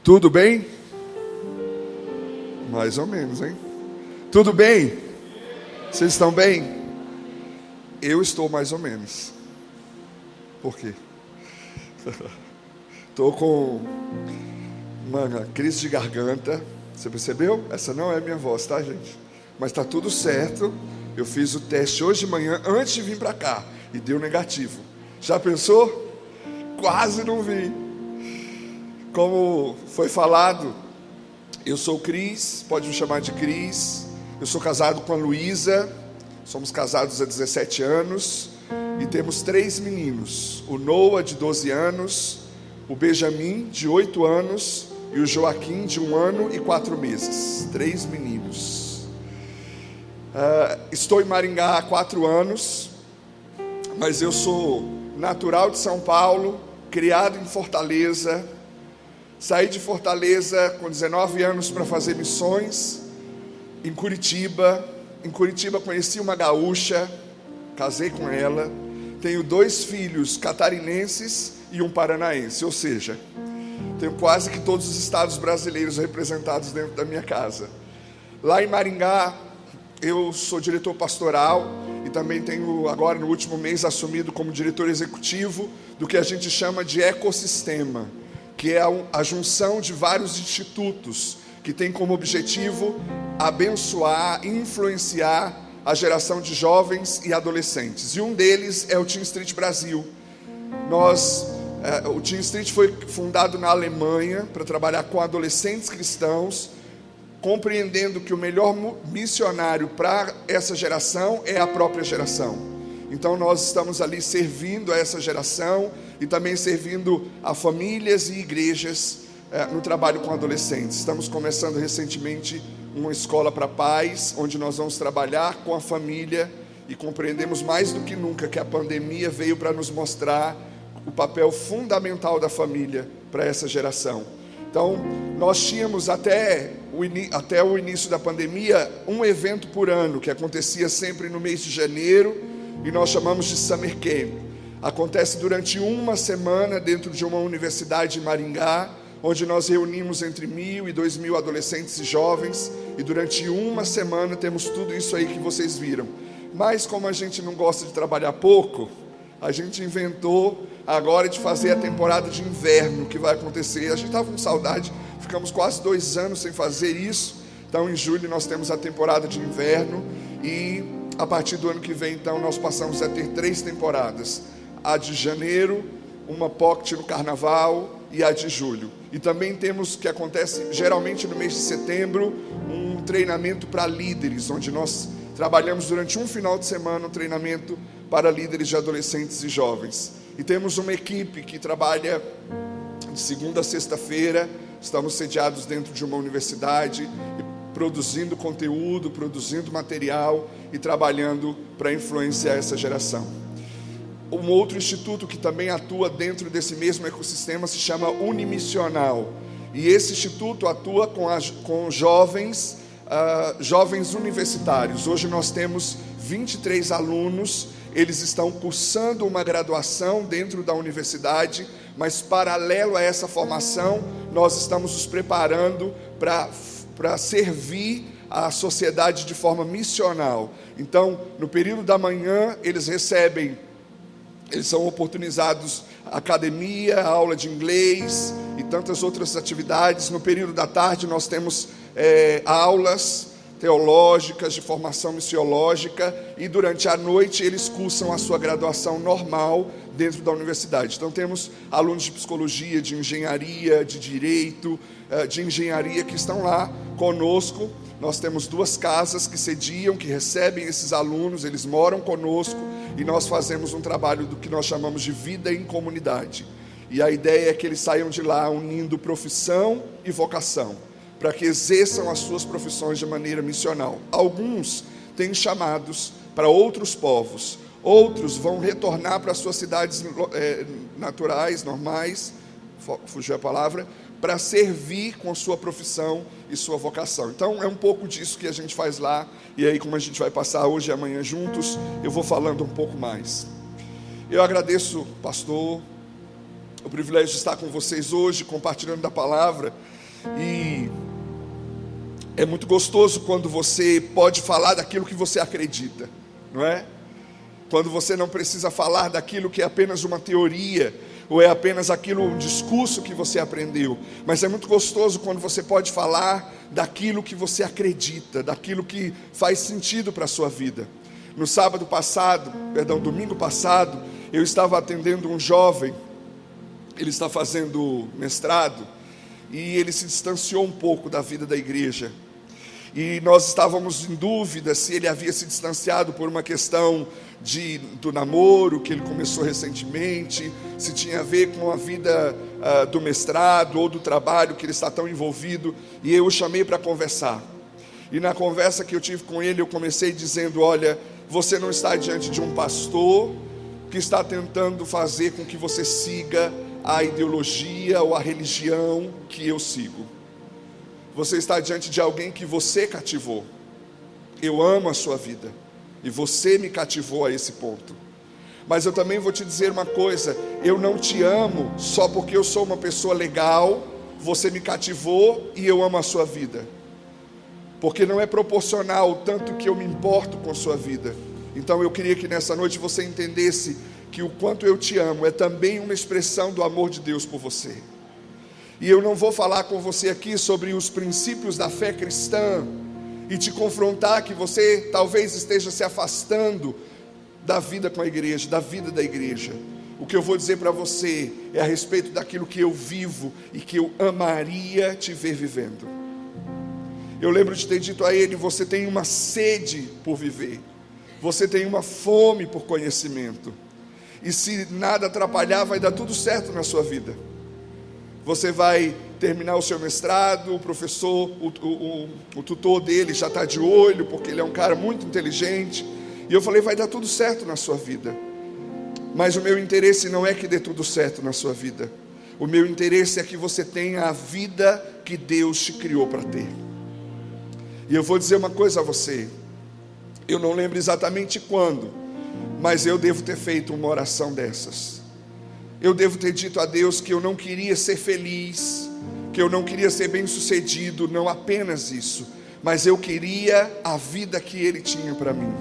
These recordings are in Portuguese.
Tudo bem? Mais ou menos, hein? Tudo bem? Vocês estão bem? Eu estou mais ou menos. Por quê? Estou com uma crise de garganta. Você percebeu? Essa não é a minha voz, tá, gente? Mas está tudo certo. Eu fiz o teste hoje de manhã, antes de vir para cá, e deu negativo. Já pensou? Quase não vim. Como foi falado, eu sou o Cris, pode me chamar de Cris. Eu sou casado com a Luísa, somos casados há 17 anos e temos 3 meninos: o Noah, de 12 anos, o Benjamin, de 8 anos, e o Joaquim, de 1 ano e 4 meses. 3 meninos. Estou em Maringá há 4 anos, mas eu sou natural de São Paulo, criado em Fortaleza. Saí de Fortaleza com 19 anos para fazer missões em Curitiba. Em Curitiba conheci uma gaúcha, casei com ela. Tenho 2 filhos catarinenses e um paranaense, ou seja, tenho quase que todos os estados brasileiros representados dentro da minha casa. Lá em Maringá, eu sou diretor pastoral e também tenho agora no último mês assumido como diretor executivo do que a gente chama de ecossistema, que é a junção de vários institutos que tem como objetivo abençoar, influenciar a geração de jovens e adolescentes. E um deles é o Teen Street Brasil. O Teen Street foi fundado na Alemanha para trabalhar com adolescentes cristãos, compreendendo que o melhor missionário para essa geração é a própria geração. Então nós estamos ali servindo a essa geração e também servindo a famílias e igrejas no trabalho com adolescentes. Estamos começando recentemente uma escola para pais, onde nós vamos trabalhar com a família e compreendemos mais do que nunca que a pandemia veio para nos mostrar o papel fundamental da família para essa geração. Então, nós tínhamos até o início da pandemia um evento por ano, que acontecia sempre no mês de janeiro, e nós chamamos de Summer Camp. Acontece durante uma semana dentro de uma universidade em Maringá, onde nós reunimos entre 1.000 e 2.000 adolescentes e jovens, e durante uma semana temos tudo isso aí que vocês viram. Mas como a gente não gosta de trabalhar pouco, a gente inventou agora de fazer a temporada de inverno, que vai acontecer. A gente estava com saudade, ficamos quase 2 anos sem fazer isso. Então em julho nós temos a temporada de inverno, e a partir do ano que vem, então, nós passamos a ter 3 temporadas. A de janeiro, uma pocket no carnaval, e a de julho. E também temos, que acontece geralmente no mês de setembro, um treinamento para líderes, onde nós trabalhamos durante um final de semana um treinamento para líderes de adolescentes e jovens. E temos uma equipe que trabalha de segunda a sexta-feira. Estamos sediados dentro de uma universidade, produzindo conteúdo, produzindo material e trabalhando para influenciar essa geração. Um outro instituto que também atua dentro desse mesmo ecossistema se chama Unimissional. E esse instituto atua com jovens universitários. Hoje nós temos 23 alunos. Eles estão cursando uma graduação dentro da universidade, mas paralelo a essa formação, nós estamos nos preparando para servir a sociedade de forma missional. Então, no período da manhã, eles são oportunizados academia, aula de inglês e tantas outras atividades. No período da tarde, nós temos aulas teológicas, de formação missiológica, e durante a noite eles cursam a sua graduação normal dentro da universidade. Então temos alunos de psicologia, de engenharia, de direito, de engenharia que estão lá conosco. Nós temos 2 casas que sediam, que recebem esses alunos, eles moram conosco, e nós fazemos um trabalho do que nós chamamos de vida em comunidade. E a ideia é que eles saiam de lá unindo profissão e vocação, para que exerçam as suas profissões de maneira missional. Alguns têm chamados para outros povos, outros vão retornar para suas cidades naturais, normais, fugiu a palavra, para servir com sua profissão e sua vocação. Então é um pouco disso que a gente faz lá, e aí como a gente vai passar hoje e amanhã juntos, eu vou falando um pouco mais. Eu agradeço, pastor, o privilégio de estar com vocês hoje, compartilhando da palavra. E é muito gostoso quando você pode falar daquilo que você acredita, não é? Quando você não precisa falar daquilo que é apenas uma teoria, ou é apenas aquilo, um discurso que você aprendeu. Mas é muito gostoso quando você pode falar daquilo que você acredita, daquilo que faz sentido para a sua vida. No domingo passado, eu estava atendendo um jovem. Ele está fazendo mestrado e ele se distanciou um pouco da vida da igreja. E nós estávamos em dúvida se ele havia se distanciado por uma questão do namoro que ele começou recentemente, se tinha a ver com a vida do mestrado ou do trabalho que ele está tão envolvido. E eu o chamei para conversar. E na conversa que eu tive com ele, eu comecei dizendo: olha, você não está diante de um pastor que está tentando fazer com que você siga a ideologia ou a religião que eu sigo. Você está diante de alguém que você cativou. Eu amo a sua vida e você me cativou a esse ponto. Mas eu também vou te dizer uma coisa: eu não te amo só porque eu sou uma pessoa legal, você me cativou e eu amo a sua vida, porque não é proporcional o tanto que eu me importo com a sua vida. Então eu queria que nessa noite você entendesse que o quanto eu te amo é também uma expressão do amor de Deus por você. E eu não vou falar com você aqui sobre os princípios da fé cristã e te confrontar que você talvez esteja se afastando da vida com a igreja, da vida da igreja. O que eu vou dizer para você é a respeito daquilo que eu vivo e que eu amaria te ver vivendo. Eu lembro de ter dito a ele: você tem uma sede por viver, você tem uma fome por conhecimento, e se nada atrapalhar, vai dar tudo certo na sua vida. Você vai terminar o seu mestrado, o professor, o tutor dele já está de olho, porque ele é um cara muito inteligente. E eu falei: vai dar tudo certo na sua vida. Mas o meu interesse não é que dê tudo certo na sua vida. O meu interesse é que você tenha a vida que Deus te criou para ter. E eu vou dizer uma coisa a você. Eu não lembro exatamente quando, mas eu devo ter feito uma oração dessas. Eu devo ter dito a Deus que eu não queria ser feliz, que eu não queria ser bem-sucedido, não apenas isso, mas eu queria a vida que Ele tinha para mim.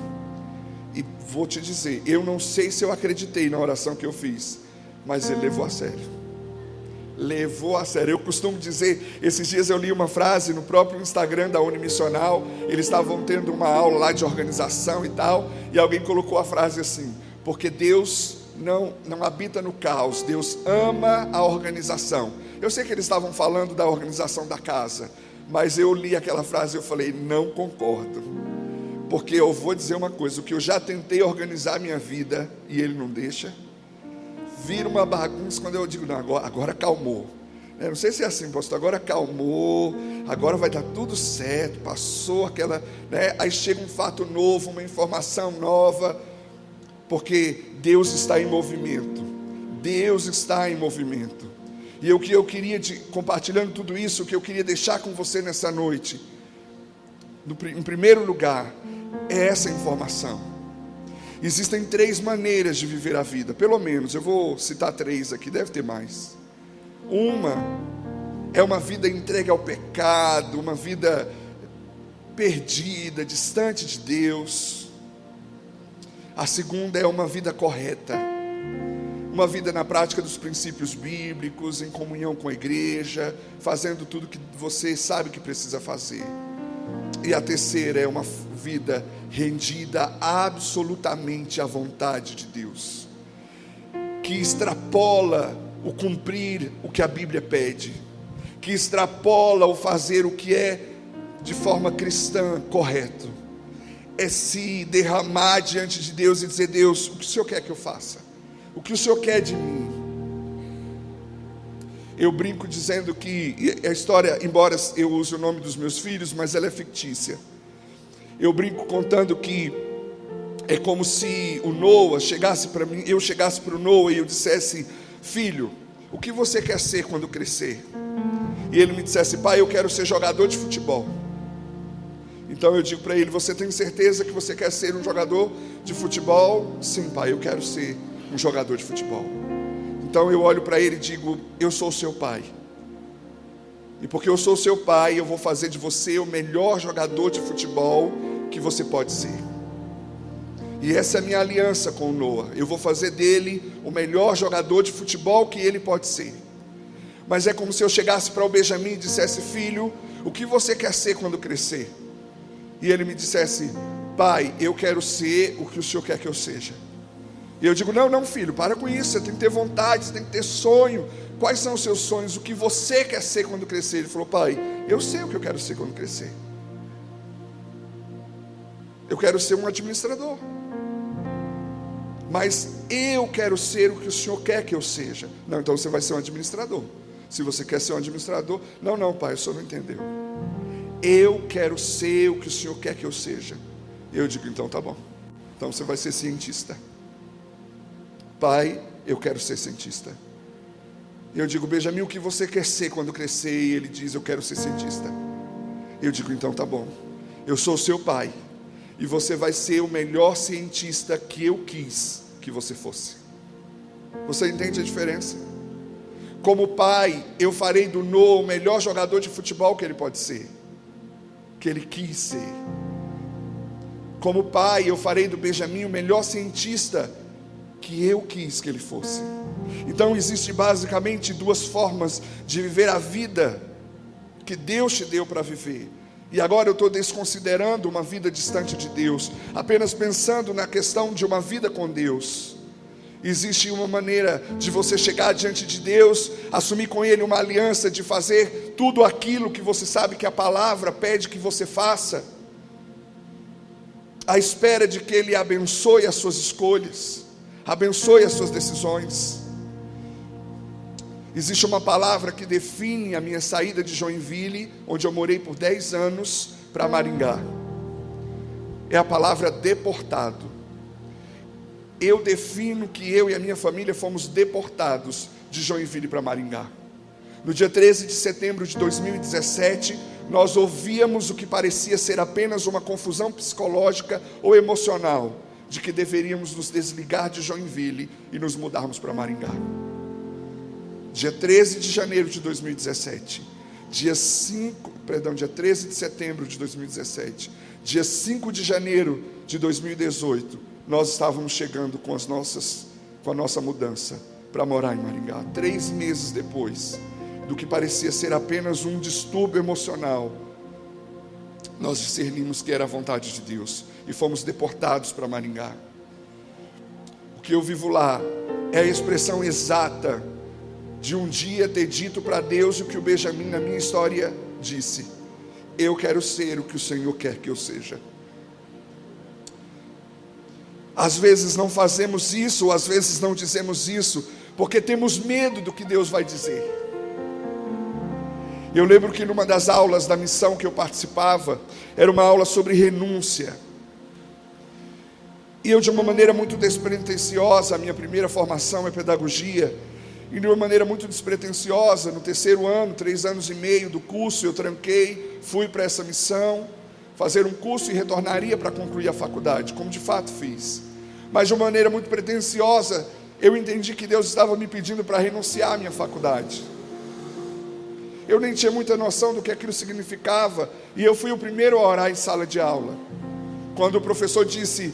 E vou te dizer, eu não sei se eu acreditei na oração que eu fiz, mas Ele levou a sério. Levou a sério. Eu costumo dizer, esses dias eu li uma frase no próprio Instagram da Unimissional. Eles estavam tendo uma aula lá de organização e tal, e alguém colocou a frase assim: porque Deus não habita no caos, Deus ama a organização. Eu sei que eles estavam falando da organização da casa, mas eu li aquela frase e eu falei: não concordo, porque eu vou dizer uma coisa: o que eu já tentei organizar minha vida e Ele não deixa, vira uma bagunça quando eu digo: não, agora acalmou. Não sei se é assim, pastor, agora acalmou, agora vai dar tudo certo, passou aquela, aí chega um fato novo, uma informação nova, porque Deus está em movimento. Deus está em movimento. E o que eu queria, compartilhando tudo isso, o que eu queria deixar com você nessa noite, em primeiro lugar, é essa informação. Existem 3 maneiras de viver a vida, pelo menos, eu vou citar 3 aqui, deve ter mais. Uma é uma vida entregue ao pecado, uma vida perdida, distante de Deus. A segunda é uma vida correta, uma vida na prática dos princípios bíblicos, em comunhão com a igreja, fazendo tudo que você sabe que precisa fazer. E a terceira é uma vida rendida absolutamente à vontade de Deus, que extrapola o cumprir o que a Bíblia pede, que extrapola o fazer o que é de forma cristã correto. É se derramar diante de Deus e dizer: Deus, o que o Senhor quer que eu faça? O que o Senhor quer de mim? Eu brinco dizendo que a história, embora eu use o nome dos meus filhos, mas ela é fictícia. Eu brinco contando que é como se o Noah chegasse para mim, eu chegasse para o Noah e eu dissesse: filho, o que você quer ser quando crescer? E ele me dissesse: pai, eu quero ser jogador de futebol. Então eu digo para ele: você tem certeza que você quer ser um jogador de futebol? Sim, pai, eu quero ser um jogador de futebol. Então eu olho para ele e digo: eu sou o seu pai. E porque eu sou o seu pai, eu vou fazer de você o melhor jogador de futebol que você pode ser. E essa é a minha aliança com o Noah. Eu vou fazer dele o melhor jogador de futebol que ele pode ser. Mas é como se eu chegasse para o Benjamin e dissesse: filho, o que você quer ser quando crescer? E ele me dissesse: pai, eu quero ser o que o senhor quer que eu seja. E eu digo: não filho, para com isso, você tem que ter vontade, você tem que ter sonho. Quais são os seus sonhos? O que você quer ser quando crescer? Ele falou: pai, eu sei o que eu quero ser quando crescer. Eu quero ser um administrador. Mas eu quero ser o que o senhor quer que eu seja. Não, então você vai ser um administrador. Se você quer ser um administrador, não pai, o senhor não entendeu. Eu quero ser o que o senhor quer que eu seja. Eu digo: então tá bom. Então você vai ser cientista. Pai, eu quero ser cientista. Eu digo: Benjamin, o que você quer ser quando crescer? E ele diz: eu quero ser cientista. Eu digo: então tá bom. Eu sou o seu pai. E você vai ser o melhor cientista que eu quis que você fosse. Você entende a diferença? Como pai, eu farei do Noah o melhor jogador de futebol que ele pode ser, que ele quis ser. Como pai, eu farei do Benjamin o melhor cientista que eu quis que ele fosse. Então existe basicamente duas formas de viver a vida que Deus te deu para viver. E agora eu estou desconsiderando uma vida distante de Deus, apenas pensando na questão de uma vida com Deus. Existe uma maneira de você chegar diante de Deus, assumir com Ele uma aliança de fazer tudo aquilo que você sabe que a palavra pede que você faça, à espera de que Ele abençoe as suas escolhas, abençoe as suas decisões. Existe uma palavra que define a minha saída de Joinville, onde eu morei por 10 anos, para Maringá. É a palavra deportado. Eu defino que eu e a minha família fomos deportados de Joinville para Maringá. No dia 13 de setembro de 2017, nós ouvíamos o que parecia ser apenas uma confusão psicológica ou emocional, de que deveríamos nos desligar de Joinville e nos mudarmos para Maringá. Dia 13 de janeiro de 2017, dia 13 de setembro de 2017, dia 5 de janeiro de 2018, nós estávamos chegando com a nossa mudança para morar em Maringá. 3 meses depois do que parecia ser apenas um distúrbio emocional, nós discernimos que era a vontade de Deus e fomos deportados para Maringá. O que eu vivo lá é a expressão exata de um dia ter dito para Deus o que o Benjamin na minha história disse: eu quero ser o que o Senhor quer que eu seja. Às vezes não fazemos isso, ou às vezes não dizemos isso, porque temos medo do que Deus vai dizer. Eu lembro que numa das aulas da missão que eu participava, era uma aula sobre renúncia. E eu, de uma maneira muito despretensiosa, a minha primeira formação é pedagogia, e de uma maneira muito despretensiosa, no 3º ano, 3 anos e meio do curso, eu tranquei, fui para essa missão, fazer um curso e retornaria para concluir a faculdade, como de fato fiz. Mas de uma maneira muito pretensiosa, eu entendi que Deus estava me pedindo para renunciar à minha faculdade. Eu nem tinha muita noção do que aquilo significava, e eu fui o primeiro a orar em sala de aula. Quando o professor disse: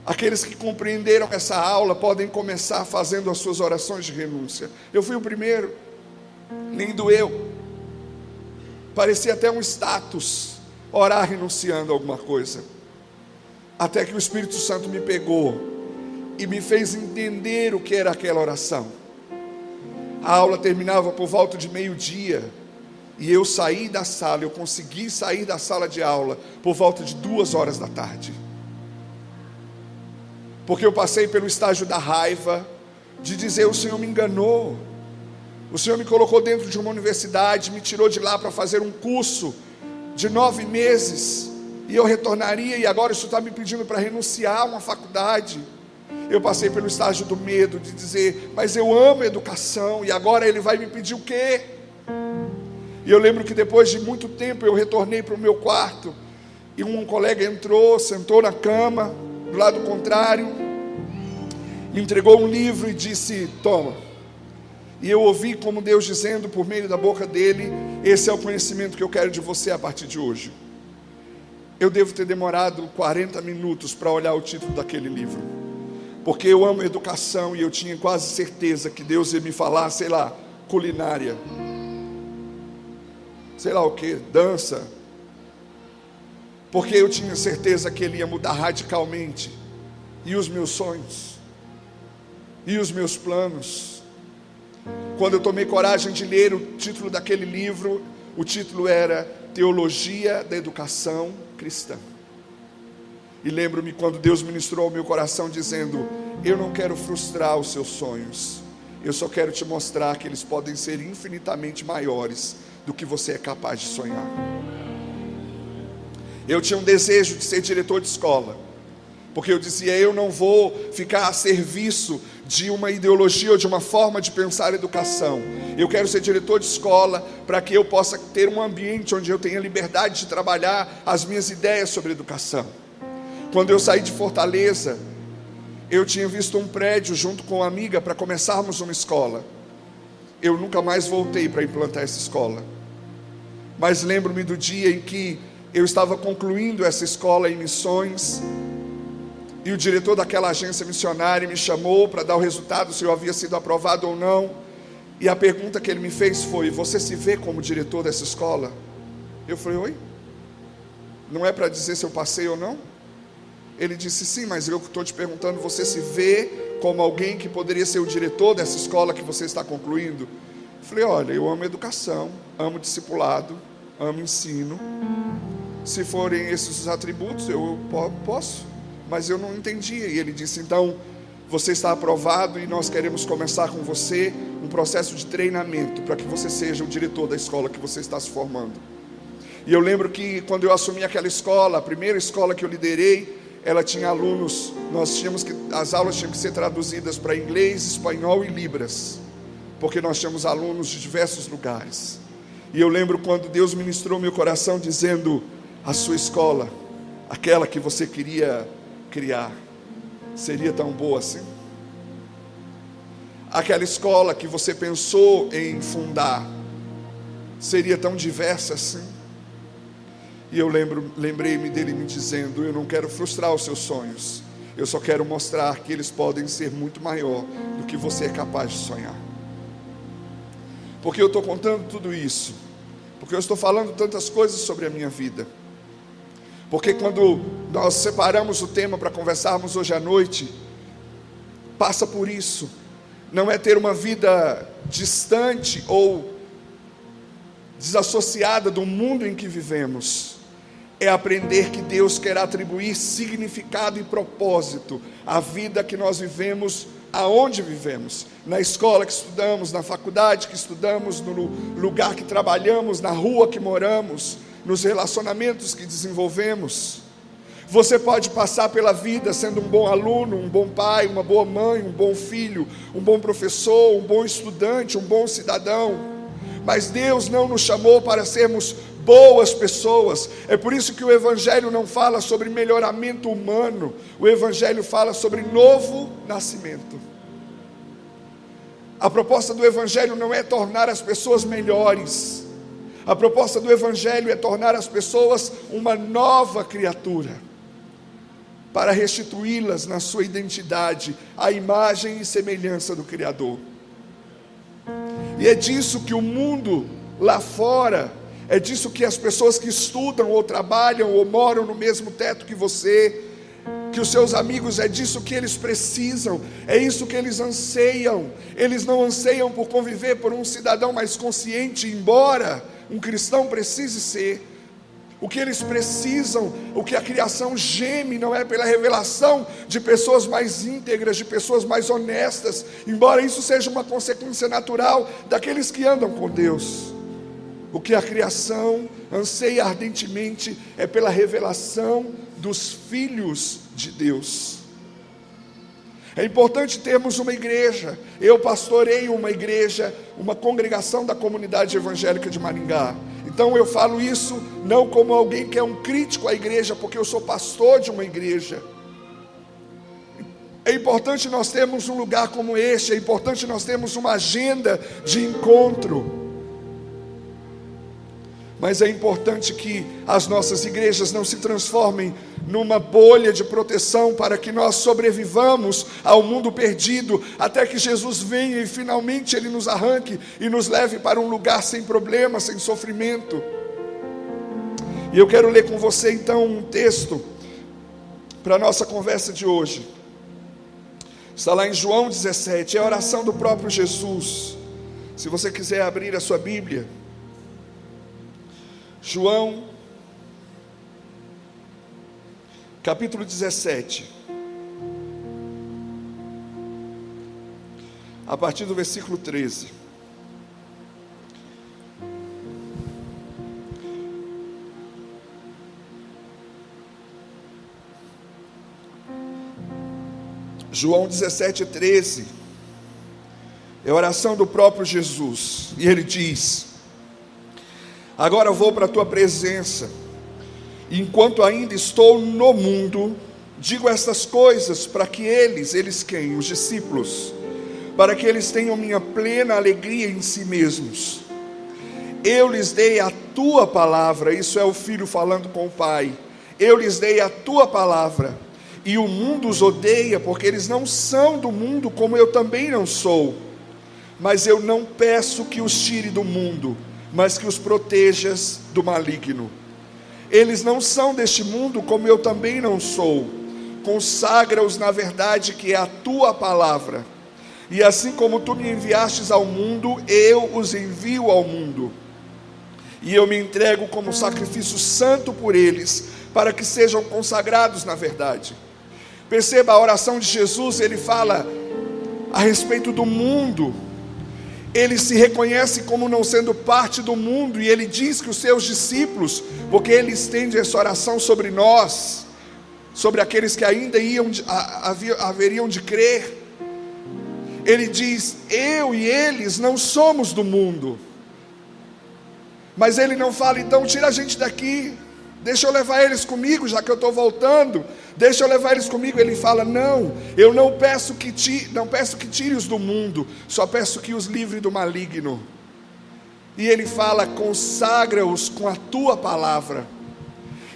aqueles que compreenderam essa aula podem começar fazendo as suas orações de renúncia. Eu fui o primeiro, nem doeu. Parecia até um status, orar renunciando a alguma coisa. Até que o Espírito Santo me pegou e me fez entender o que era aquela oração. A aula terminava por volta de 12:00, e eu saí da sala, eu consegui sair da sala de aula por volta de 2h da tarde. Porque eu passei pelo estágio da raiva, de dizer: o Senhor me enganou, o Senhor me colocou dentro de uma universidade, me tirou de lá para fazer um curso de 9 meses, e eu retornaria, e agora isso está me pedindo para renunciar a uma faculdade. Eu passei pelo estágio do medo, de dizer: mas eu amo a educação, e agora Ele vai me pedir o quê? E eu lembro que depois de muito tempo eu retornei para o meu quarto, e um colega entrou, sentou na cama do lado contrário, me entregou um livro e disse: toma, E eu ouvi como Deus dizendo por meio da boca dele: esse é o conhecimento que eu quero de você a partir de hoje. Eu devo ter demorado 40 minutos para olhar o título daquele livro, porque eu amo educação e eu tinha quase certeza que Deus ia me falar, sei lá, culinária, sei lá o que, dança, porque eu tinha certeza que Ele ia mudar radicalmente, e os meus sonhos, e os meus planos. Quando eu tomei coragem de ler o título daquele livro, o título era Teologia da Educação Cristã. E lembro-me quando Deus ministrou ao meu coração dizendo: eu não quero frustrar os seus sonhos, eu só quero te mostrar que eles podem ser infinitamente maiores do que você é capaz de sonhar. Eu tinha um desejo de ser diretor de escola, porque eu dizia: eu não vou ficar a serviço de uma ideologia ou de uma forma de pensar a educação. Eu quero ser diretor de escola para que eu possa ter um ambiente onde eu tenha liberdade de trabalhar as minhas ideias sobre educação. Quando eu saí de Fortaleza, eu tinha visto um prédio junto com uma amiga para começarmos uma escola. Eu nunca mais voltei para implantar essa escola, mas lembro-me do dia em que eu estava concluindo essa escola em missões, e o diretor daquela agência missionária me chamou para dar o resultado, se eu havia sido aprovado ou não. E a pergunta que ele me fez foi: você se vê como diretor dessa escola? Eu falei: oi? Não é para dizer se eu passei ou não? Ele disse: sim, mas eu estou te perguntando, você se vê como alguém que poderia ser o diretor dessa escola que você está concluindo? Eu falei: olha, eu amo educação, amo discipulado, amo ensino. Se forem esses os atributos, eu posso. Mas eu não entendia. E ele disse: então, você está aprovado e nós queremos começar com você um processo de treinamento para que você seja o diretor da escola que você está se formando. E eu lembro que quando eu assumi aquela escola, a primeira escola que eu liderei, ela tinha alunos, as aulas tinham que ser traduzidas para inglês, espanhol e libras, porque nós tínhamos alunos de diversos lugares. E eu lembro quando Deus ministrou meu coração dizendo: a sua escola, aquela que você queria criar, seria tão boa assim? Aquela escola que você pensou em fundar seria tão diversa assim? E eu lembrei-me dele me dizendo: eu não quero frustrar os seus sonhos, eu só quero mostrar que eles podem ser muito maior do que você é capaz de sonhar. Porque eu estou contando tudo isso? Porque eu estou falando tantas coisas sobre a minha vida? Porque quando nós separamos o tema para conversarmos hoje à noite, passa por isso. Não é ter uma vida distante ou desassociada do mundo em que vivemos. É aprender que Deus quer atribuir significado e propósito à vida que nós vivemos, aonde vivemos. Na escola que estudamos, na faculdade que estudamos, no lugar que trabalhamos, na rua que moramos, nos relacionamentos que desenvolvemos. Você pode passar pela vida sendo um bom aluno, um bom pai, uma boa mãe, um bom filho, um bom professor, um bom estudante, um bom cidadão, mas Deus não nos chamou para sermos boas pessoas. É por isso que o Evangelho não fala sobre melhoramento humano, o Evangelho fala sobre novo nascimento. A proposta do Evangelho não é tornar as pessoas melhores. A proposta do Evangelho é tornar as pessoas uma nova criatura, para restituí-las na sua identidade, à imagem e semelhança do Criador. E é disso que o mundo lá fora, é disso que as pessoas que estudam ou trabalham ou moram no mesmo teto que você, que os seus amigos, é disso que eles precisam, é isso que eles anseiam. Eles não anseiam por conviver por um cidadão mais consciente, embora um cristão precise ser. O que eles precisam, o que a criação geme, não é pela revelação de pessoas mais íntegras, de pessoas mais honestas, embora isso seja uma consequência natural daqueles que andam com Deus. O que a criação anseia ardentemente é pela revelação dos filhos de Deus. É importante termos uma igreja. Eu pastoreio uma igreja, uma congregação da comunidade evangélica de Maringá. Então eu falo isso não como alguém que é um crítico à igreja, porque eu sou pastor de uma igreja. É importante nós termos um lugar como este, é importante nós termos uma agenda de encontro. Mas é importante que as nossas igrejas não se transformem numa bolha de proteção para que nós sobrevivamos ao mundo perdido, até que Jesus venha e finalmente Ele nos arranque e nos leve para um lugar sem problema, sem sofrimento. E eu quero ler com você então um texto para a nossa conversa de hoje. Está lá em João 17, é a oração do próprio Jesus. Se você quiser abrir a sua Bíblia, João, capítulo 17, a partir do versículo 13. João 17, 13, é a oração do próprio Jesus, e ele diz: agora vou para a tua presença, enquanto ainda estou no mundo, digo estas coisas para que eles quem? Os discípulos, para que eles tenham minha plena alegria em si mesmos. Eu lhes dei a tua palavra, isso é o Filho falando com o Pai, eu lhes dei a tua palavra, e o mundo os odeia, porque eles não são do mundo, como eu também não sou. Mas eu não peço que os tire do mundo, mas que os protejas do maligno. Eles não são deste mundo, como eu também não sou. Consagra-os na verdade que é a tua palavra. E assim como tu me enviastes ao mundo, eu os envio ao mundo. E eu me entrego como sacrifício santo por eles, para que sejam consagrados na verdade. Perceba a oração de Jesus, ele fala a respeito do mundo. Ele se reconhece como não sendo parte do mundo, e ele diz que os seus discípulos, porque ele estende essa oração sobre nós, sobre aqueles que ainda haveriam de crer, ele diz: eu e eles não somos do mundo. Mas ele não fala, então tira a gente daqui, deixa eu levar eles comigo, já que eu estou voltando, deixa eu levar eles comigo. Ele fala: não, eu não peço que tire-os do mundo, só peço que os livre do maligno. E ele fala: consagra-os com a tua palavra.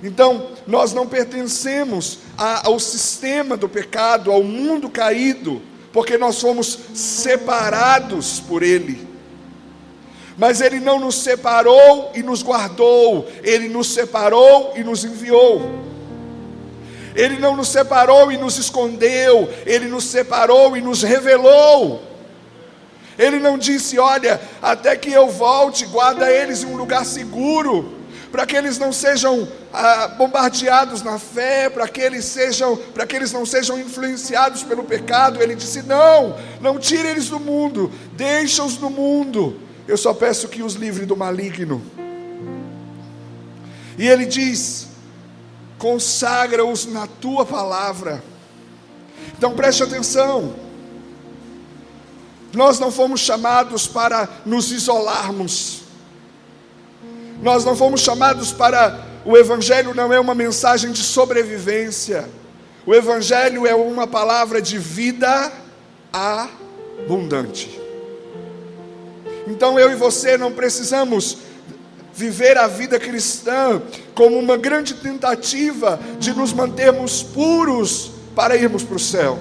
Então, nós não pertencemos ao sistema do pecado, ao mundo caído, porque nós fomos separados por ele. Mas ele não nos separou e nos guardou, ele nos separou e nos enviou. Ele não nos separou e nos escondeu, ele nos separou e nos revelou. Ele não disse: olha, até que eu volte, guarda eles em um lugar seguro, para que eles não sejam bombardeados na fé, para que eles não sejam influenciados pelo pecado. Ele disse: não tire eles do mundo, deixa-os no mundo, eu só peço que os livre do maligno. E ele diz: consagra-os na tua palavra. Então preste atenção, nós não fomos chamados para nos isolarmos, nós não fomos chamados para... O Evangelho não é uma mensagem de sobrevivência, o Evangelho é uma palavra de vida abundante. Então eu e você não precisamos viver a vida cristã como uma grande tentativa de nos mantermos puros para irmos para o céu.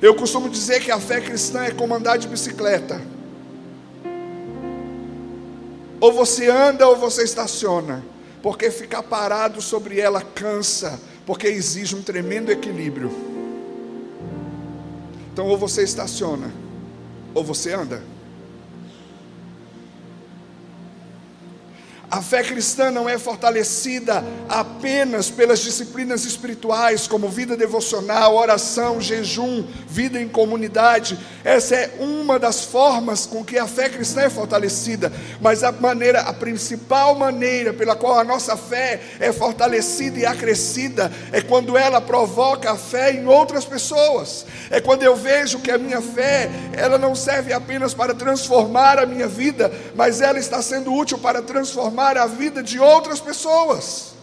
Eu costumo dizer que a fé cristã é como andar de bicicleta. Ou você anda ou você estaciona, porque ficar parado sobre ela cansa, porque exige um tremendo equilíbrio. Então ou você estaciona, ou você anda. A fé cristã não é fortalecida apenas pelas disciplinas espirituais, como vida devocional, oração, jejum, vida em comunidade. Essa é uma das formas com que a fé cristã é fortalecida. Mas a principal maneira pela qual a nossa fé é fortalecida e acrescida é quando ela provoca a fé em outras pessoas. É quando eu vejo que a minha fé, ela não serve apenas para transformar a minha vida, mas ela está sendo útil para transformar a vida de outras pessoas.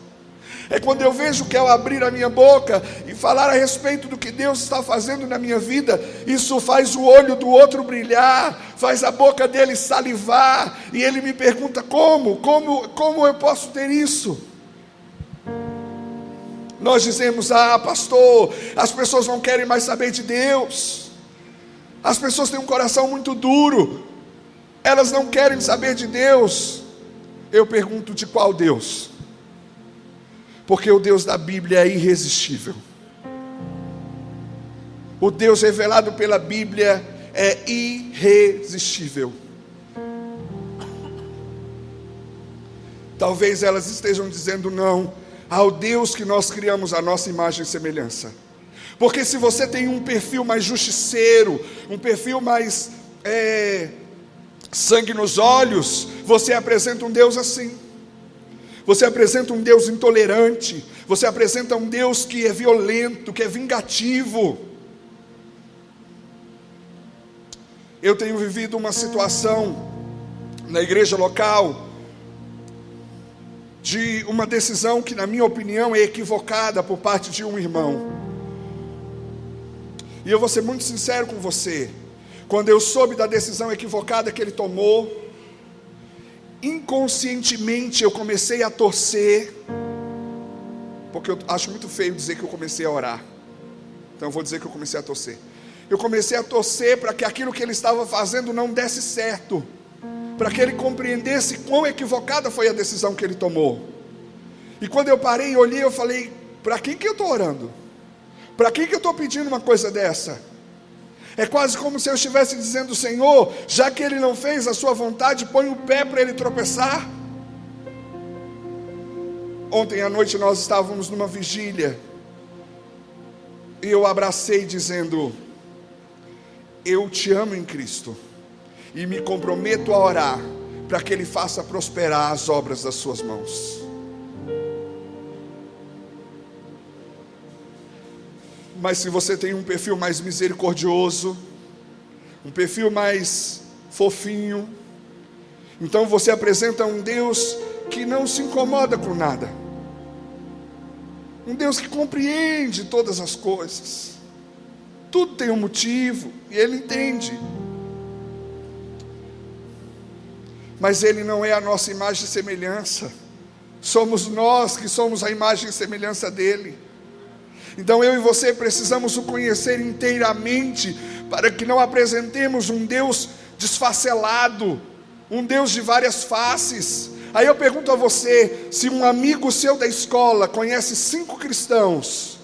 É quando eu vejo que ao abrir a minha boca e falar a respeito do que Deus está fazendo na minha vida, isso faz o olho do outro brilhar, faz a boca dele salivar, e ele me pergunta: como eu posso ter isso? Nós dizemos: pastor, as pessoas não querem mais saber de Deus, as pessoas têm um coração muito duro, elas não querem saber de Deus. Eu pergunto: de qual Deus? Porque o Deus da Bíblia é irresistível. O Deus revelado pela Bíblia é irresistível. Talvez elas estejam dizendo não ao Deus que nós criamos à nossa imagem e semelhança. Porque se você tem um perfil mais justiceiro, um perfil mais sangue nos olhos, você apresenta um Deus assim. Você apresenta um Deus intolerante, você apresenta um Deus que é violento, que é vingativo. Eu tenho vivido uma situação na igreja local, de uma decisão que, na minha opinião, é equivocada por parte de um irmão. E eu vou ser muito sincero com você: quando eu soube da decisão equivocada que ele tomou, inconscientemente eu comecei a torcer, porque eu acho muito feio dizer que eu comecei a orar, então eu vou dizer que eu comecei a torcer. Eu comecei a torcer para que aquilo que ele estava fazendo não desse certo, para que ele compreendesse quão equivocada foi a decisão que ele tomou. E quando eu parei e olhei, eu falei: para quem que eu estou orando? Para quem que eu estou pedindo uma coisa dessa? É quase como se eu estivesse dizendo: Senhor, já que ele não fez a sua vontade, põe o pé para ele tropeçar. Ontem à noite nós estávamos numa vigília, e eu abracei dizendo: eu te amo em Cristo, e me comprometo a orar para que ele faça prosperar as obras das suas mãos. Mas se você tem um perfil mais misericordioso, um perfil mais fofinho, então você apresenta um Deus que não se incomoda com nada, um Deus que compreende todas as coisas, tudo tem um motivo, e Ele entende. Mas Ele não é a nossa imagem e semelhança, somos nós que somos a imagem e semelhança dEle. Então eu e você precisamos o conhecer inteiramente, para que não apresentemos um Deus desfacelado, um Deus de várias faces. Aí eu pergunto a você: se um amigo seu da escola conhece 5 cristãos,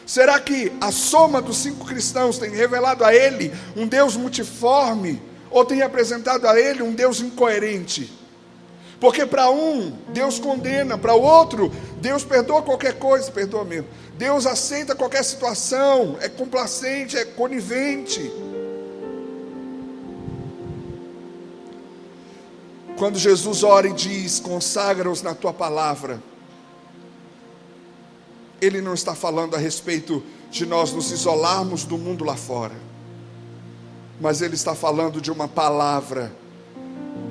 será que a soma dos 5 cristãos tem revelado a ele um Deus multiforme, ou tem apresentado a ele um Deus incoerente? Porque para um, Deus condena, para o outro, Deus perdoa qualquer coisa, perdoa mesmo. Deus aceita qualquer situação, é complacente, é conivente. Quando Jesus ora e diz: consagra-os na tua palavra, Ele não está falando a respeito de nós nos isolarmos do mundo lá fora, mas Ele está falando de uma palavra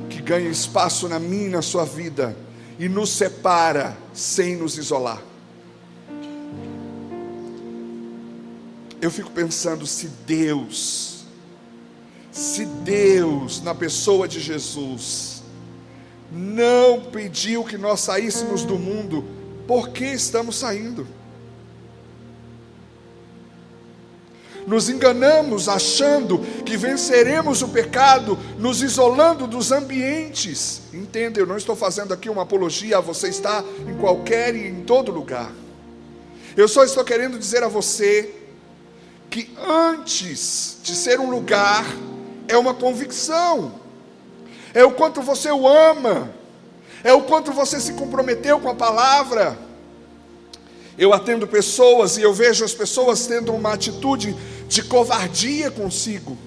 que ganha espaço na minha e na sua vida, e nos separa sem nos isolar. Eu fico pensando: se Deus, na pessoa de Jesus, não pediu que nós saíssemos do mundo, por que estamos saindo? Nos enganamos achando que venceremos o pecado nos isolando dos ambientes. Entenda, eu não estou fazendo aqui uma apologia a você estar em qualquer e em todo lugar. Eu só estou querendo dizer a você que antes de ser um lugar, é uma convicção, é o quanto você o ama, é o quanto você se comprometeu com a palavra. Eu atendo pessoas e eu vejo as pessoas tendo uma atitude de covardia consigo,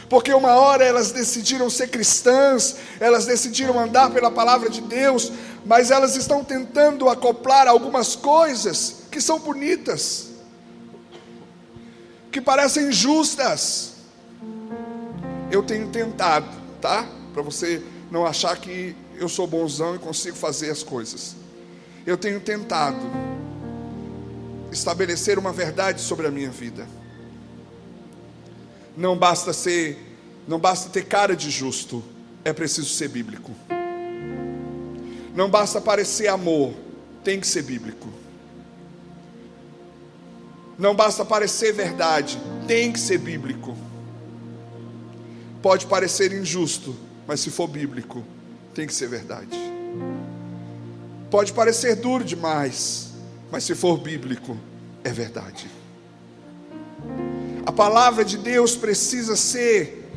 porque uma hora elas decidiram ser cristãs, elas decidiram andar pela palavra de Deus, mas elas estão tentando acoplar algumas coisas que são bonitas, que parecem justas. Eu tenho tentado, tá? Para você não achar que eu sou bonzão e consigo fazer as coisas. eu tenho tentado estabelecer uma verdade sobre a minha vida. Não basta ter cara de justo, é preciso ser bíblico. Não basta parecer amor, tem que ser bíblico. Não basta parecer verdade, tem que ser bíblico. Pode parecer injusto, mas se for bíblico, tem que ser verdade. Pode parecer duro demais, mas se for bíblico, é verdade. A palavra de Deus precisa ser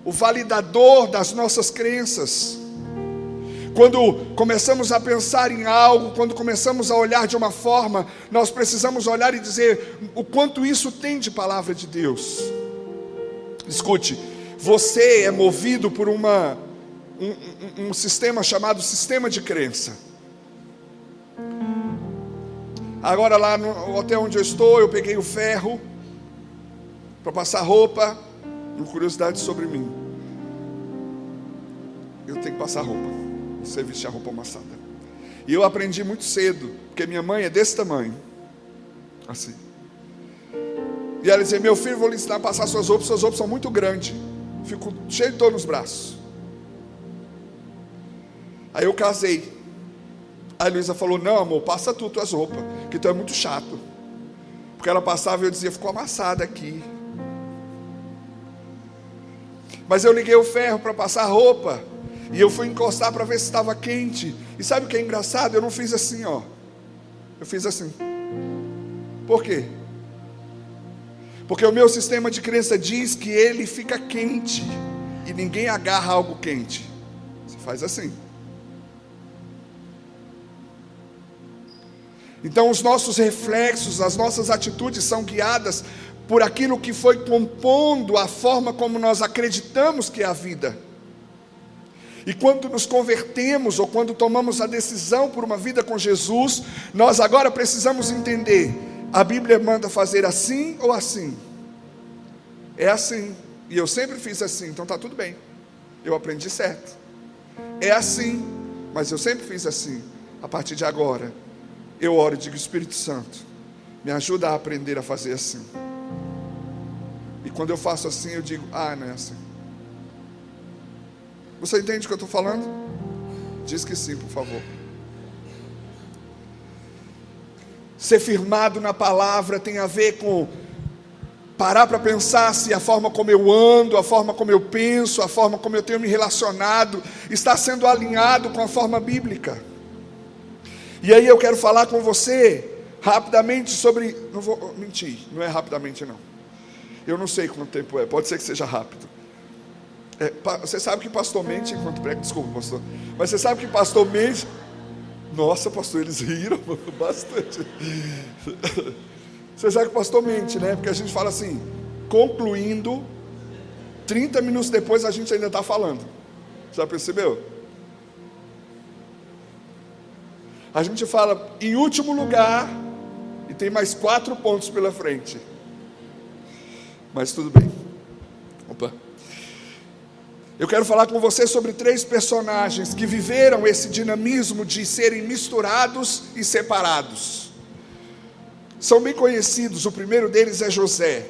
o validador das nossas crenças. Quando começamos a pensar em algo, quando começamos a olhar de uma forma, nós precisamos olhar e dizer o quanto isso tem de palavra de Deus. Escute, você é movido por um sistema chamado sistema de crença. Agora lá no hotel onde eu estou, eu peguei o ferro para passar roupa. Uma curiosidade sobre mim: eu tenho que passar roupa, não sei vestir a roupa amassada. E eu aprendi muito cedo, porque minha mãe é desse tamanho, assim. E ela dizia: meu filho, vou lhe ensinar a passar suas roupas são muito grandes. Fico cheio de dor nos braços. Aí eu casei. Aí a Luísa falou: não, amor, passa tu tuas roupas, que tu é muito chato. Porque ela passava e eu dizia: ficou amassada aqui. Mas eu liguei o ferro para passar a roupa, e eu fui encostar para ver se estava quente. E sabe o que é engraçado? Eu não fiz assim, ó. Eu fiz assim. Por quê? Porque o meu sistema de crença diz que ele fica quente, e ninguém agarra algo quente. Você faz assim. Então os nossos reflexos, as nossas atitudes são guiadas por aquilo que foi compondo a forma como nós acreditamos que é a vida. E quando nos convertemos, ou quando tomamos a decisão por uma vida com Jesus, nós agora precisamos entender: a Bíblia manda fazer assim ou assim? É assim, e eu sempre fiz assim, então está tudo bem, eu aprendi certo. É assim, mas eu sempre fiz assim. A partir de agora, eu oro e digo: Espírito Santo, me ajuda a aprender a fazer assim. E quando eu faço assim, eu digo: ah, não é assim. Você entende o que eu estou falando? Diz que sim, por favor. Ser firmado na palavra tem a ver com parar para pensar se a forma como eu ando, a forma como eu penso, a forma como eu tenho me relacionado está sendo alinhado com a forma bíblica. E aí eu quero falar com você rapidamente sobre... Não vou mentir, não é rapidamente não. Eu não sei quanto tempo é, pode ser que seja rápido. Você sabe que pastor mente enquanto prega? Desculpa, pastor. Mas você sabe que pastor mente... Nossa, pastor, eles riram bastante. Você sabe que pastor mente, né? Porque a gente fala assim, concluindo, 30 minutos depois a gente ainda está falando. Já percebeu? A gente fala em último lugar e tem mais 4 pontos pela frente. Mas tudo bem. Opa. Eu quero falar com você sobre 3 personagens que viveram esse dinamismo de serem misturados e separados. São bem conhecidos. O primeiro deles é José.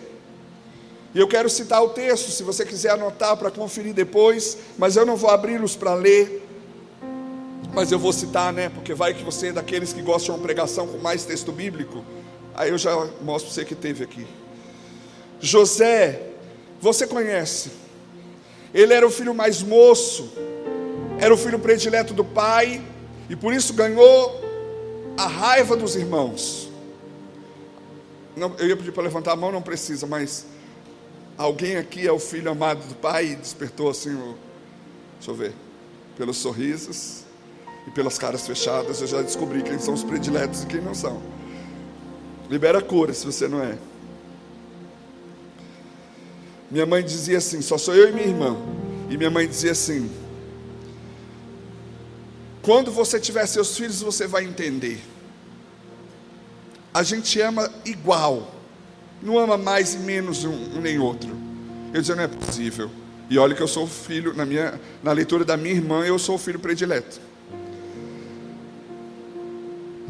E eu quero citar o texto, se você quiser anotar para conferir depois, mas eu não vou abri-los para ler. Mas eu vou citar, né? Porque vai que você é daqueles que gostam de uma pregação com mais texto bíblico. Aí eu já mostro para você que teve aqui. José, você conhece. Ele era o filho mais moço, era o filho predileto do pai, e por isso ganhou a raiva dos irmãos. Não, eu ia pedir para levantar a mão, não precisa, mas alguém aqui é o filho amado do pai e despertou assim, deixa eu ver, pelos sorrisos e pelas caras fechadas, eu já descobri quem são os prediletos e quem não são. Libera a cura se você não é. Minha mãe dizia assim, só sou eu e minha irmã. E minha mãe dizia assim, quando você tiver seus filhos, você vai entender. A gente ama igual, não ama mais e menos um nem outro. Eu dizia, não é possível. E olha que eu sou o filho, na leitura da minha irmã, eu sou o filho predileto.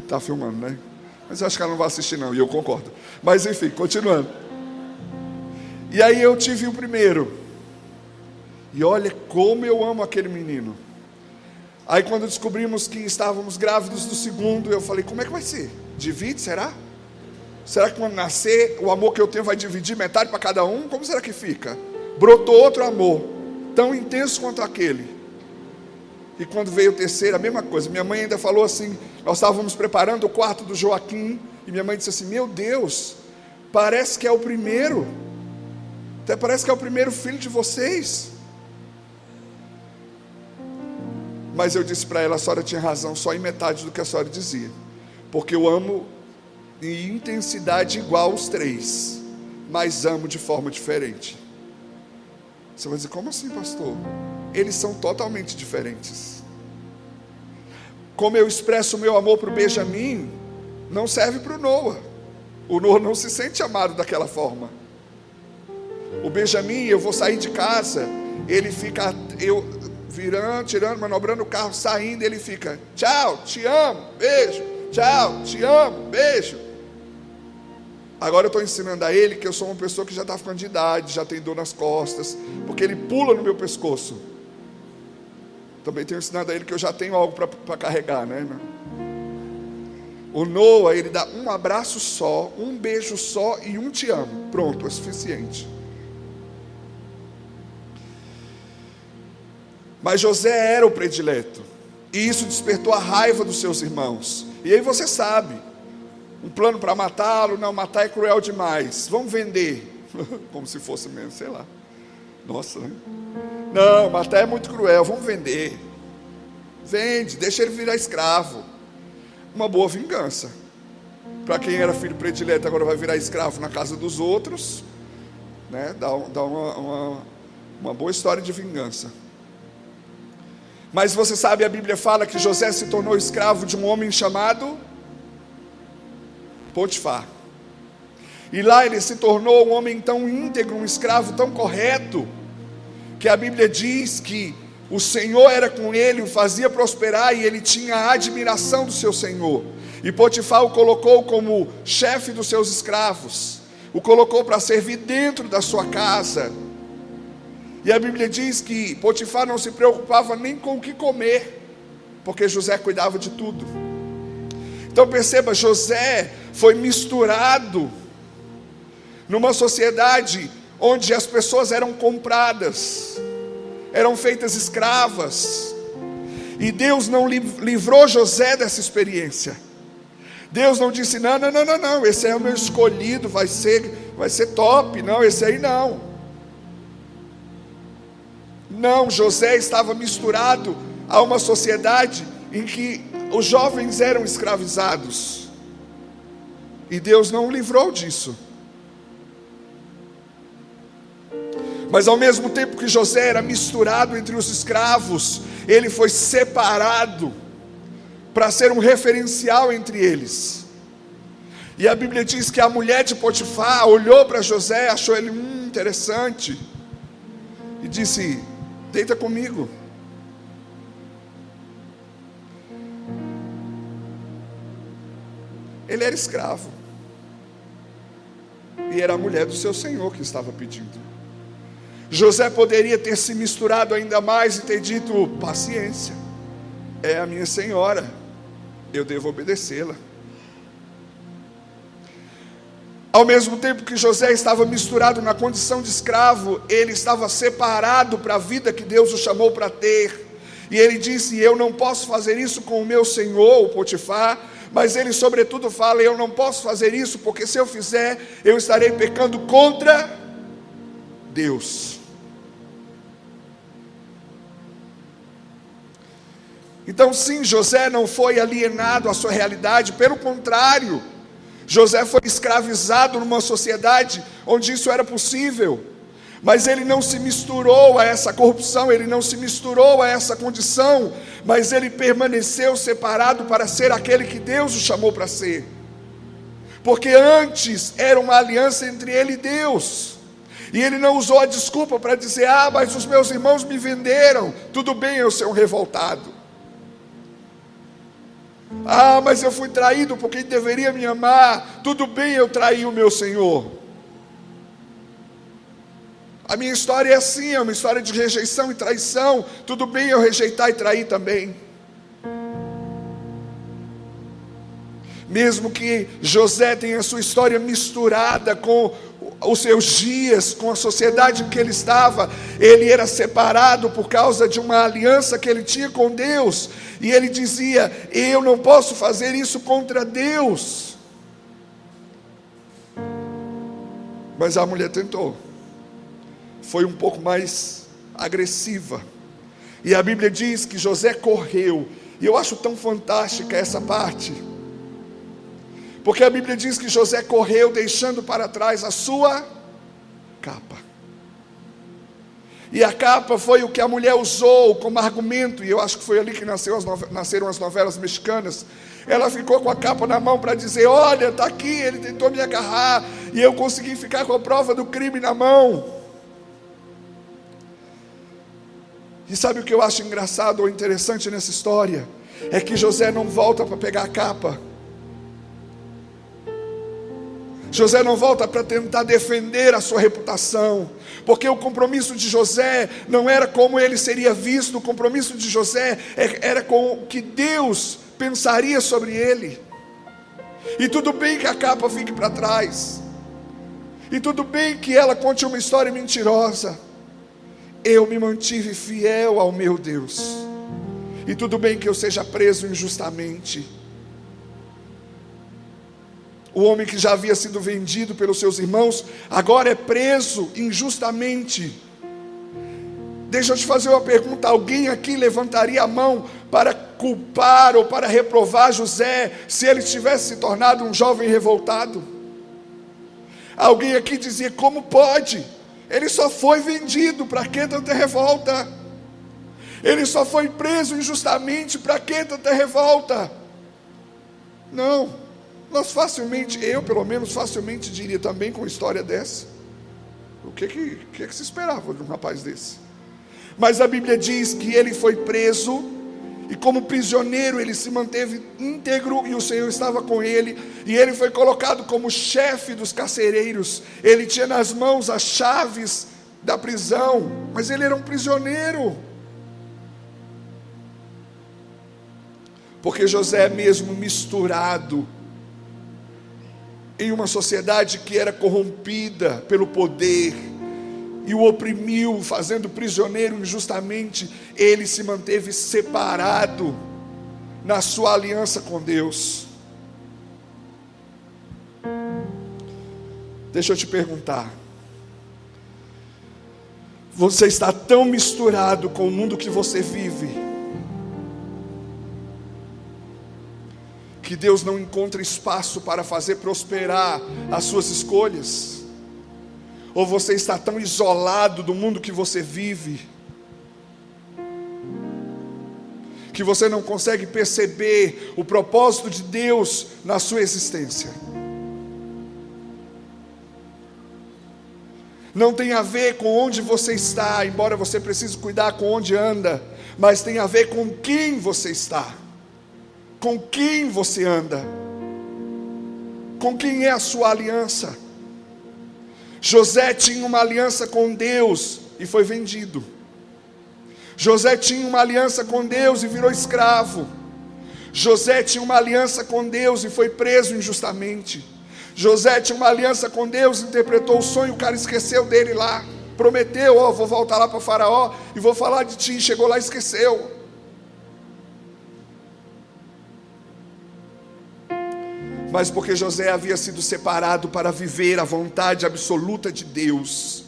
Está filmando, né? Mas eu acho que ela não vai assistir não, e eu concordo. Mas enfim, continuando. E aí eu tive o primeiro. E olha como eu amo aquele menino. Aí quando descobrimos que estávamos grávidos do segundo, eu falei, como é que vai ser? Divide, será? Será que quando nascer, o amor que eu tenho vai dividir metade para cada um? Como será que fica? Brotou outro amor, tão intenso quanto aquele. E quando veio o terceiro, a mesma coisa. Minha mãe ainda falou assim, nós estávamos preparando o quarto do Joaquim, e minha mãe disse assim, meu Deus, parece que é o primeiro. Até parece que é o primeiro filho de vocês. Mas eu disse para ela, a senhora tinha razão só em metade do que a senhora dizia. Porque eu amo em intensidade igual os três, mas amo de forma diferente. Você vai dizer, como assim, pastor? Eles são totalmente diferentes. Como eu expresso o meu amor para o Benjamin, não serve para o Noah. O Noah não se sente amado daquela forma. O Benjamin, eu vou sair de casa, ele fica, eu virando, tirando, manobrando o carro, saindo, ele fica, tchau, te amo, beijo, tchau, te amo, beijo. Agora eu estou ensinando a ele que eu sou uma pessoa que já está ficando de idade, já tem dor nas costas, porque ele pula no meu pescoço. Também tenho ensinado a ele que eu já tenho algo para carregar, né? O Noah, ele dá um abraço só, um beijo só e um te amo. Pronto, é suficiente. Mas José era o predileto, e isso despertou a raiva dos seus irmãos. E aí você sabe, um plano para matá-lo, não, matar é cruel demais, vamos vender, como se fosse mesmo, sei lá, nossa, né? Não, matar é muito cruel, vamos vender, vende, deixa ele virar escravo, uma boa vingança, para quem era filho predileto agora vai virar escravo na casa dos outros, né? Dá uma boa história de vingança. Mas você sabe, a Bíblia fala que José se tornou escravo de um homem chamado Potifar. E lá ele se tornou um homem tão íntegro, um escravo tão correto, que a Bíblia diz que o Senhor era com ele, o fazia prosperar, e ele tinha a admiração do seu Senhor. E Potifar o colocou como chefe dos seus escravos, o colocou para servir dentro da sua casa. E a Bíblia diz que Potifar não se preocupava nem com o que comer, porque José cuidava de tudo. Então perceba, José foi misturado numa sociedade onde as pessoas eram compradas, eram feitas escravas, e Deus não livrou José dessa experiência. Deus não disse, não, esse é o meu escolhido, vai ser top, não, esse aí não. Não, José estava misturado a uma sociedade em que os jovens eram escravizados, e Deus não o livrou disso. Mas ao mesmo tempo que José era misturado entre os escravos, ele foi separado para ser um referencial entre eles. E a Bíblia diz que a mulher de Potifar olhou para José, achou ele interessante, e disse, deita comigo. Ele era escravo, e era a mulher do seu senhor que estava pedindo. José poderia ter se misturado ainda mais e ter dito, paciência, é a minha senhora, eu devo obedecê-la. Ao mesmo tempo que José estava misturado na condição de escravo, ele estava separado para a vida que Deus o chamou para ter. E ele disse, eu não posso fazer isso com o meu senhor, o Potifar, mas ele sobretudo fala, eu não posso fazer isso, porque se eu fizer, eu estarei pecando contra Deus. Então sim, José não foi alienado à sua realidade, pelo contrário, José foi escravizado numa sociedade onde isso era possível, mas ele não se misturou a essa corrupção, ele não se misturou a essa condição, mas ele permaneceu separado para ser aquele que Deus o chamou para ser, porque antes era uma aliança entre ele e Deus, e ele não usou a desculpa para dizer, mas os meus irmãos me venderam, tudo bem eu ser um revoltado. Ah, mas eu fui traído por quem deveria me amar. Tudo bem, eu traí o meu Senhor. A minha história é assim, é uma história de rejeição e traição. Tudo bem eu rejeitar e trair também. Mesmo que José tenha a sua história misturada com os seus dias, com a sociedade em que ele estava, ele era separado por causa de uma aliança que ele tinha com Deus, e ele dizia: eu não posso fazer isso contra Deus. Mas a mulher tentou, foi um pouco mais agressiva, e a Bíblia diz que José correu, e eu acho tão fantástica essa parte, porque a Bíblia diz que José correu deixando para trás a sua capa. E a capa foi o que a mulher usou como argumento, e eu acho que foi ali que nasceram as novelas mexicanas. Ela ficou com a capa na mão para dizer: olha, está aqui, ele tentou me agarrar, e eu consegui ficar com a prova do crime na mão. E sabe o que eu acho engraçado ou interessante nessa história? É que José não volta para pegar a capa. José não volta para tentar defender a sua reputação, porque o compromisso de José não era como ele seria visto, o compromisso de José era com o que Deus pensaria sobre ele. E tudo bem que a capa fique para trás, e tudo bem que ela conte uma história mentirosa. Eu me mantive fiel ao meu Deus, e tudo bem que eu seja preso injustamente. O homem que já havia sido vendido pelos seus irmãos, agora é preso injustamente. Deixa eu te fazer uma pergunta: alguém aqui levantaria a mão para culpar ou para reprovar José, se ele tivesse se tornado um jovem revoltado? Alguém aqui dizia: como pode? Ele só foi vendido, para que tanta revolta? Ele só foi preso injustamente, para que tanta revolta? Não. Nós facilmente, eu pelo menos facilmente diria também com uma história dessa: o que se esperava de um rapaz desse? Mas a Bíblia diz que ele foi preso, e como prisioneiro ele se manteve íntegro, e o Senhor estava com ele, e ele foi colocado como chefe dos carcereiros. Ele tinha nas mãos as chaves da prisão, mas ele era um prisioneiro. Porque José, mesmo misturado em uma sociedade que era corrompida pelo poder e o oprimiu, fazendo prisioneiro injustamente, ele se manteve separado na sua aliança com Deus. Deixa eu te perguntar: você está tão misturado com o mundo que você vive, que Deus não encontra espaço para fazer prosperar as suas escolhas? Ou você está tão isolado do mundo que você vive, que você não consegue perceber o propósito de Deus na sua existência? Não tem a ver com onde você está, embora você precise cuidar com onde anda, mas tem a ver com quem você está, com quem você anda, com quem é a sua aliança. José tinha uma aliança com Deus e foi vendido. José tinha uma aliança com Deus e virou escravo. José tinha uma aliança com Deus e foi preso injustamente. José tinha uma aliança com Deus, interpretou o sonho, o cara esqueceu dele lá, prometeu: ó, vou voltar lá para Faraó e vou falar de ti. Chegou lá e esqueceu. Mas porque José havia sido separado para viver a vontade absoluta de Deus,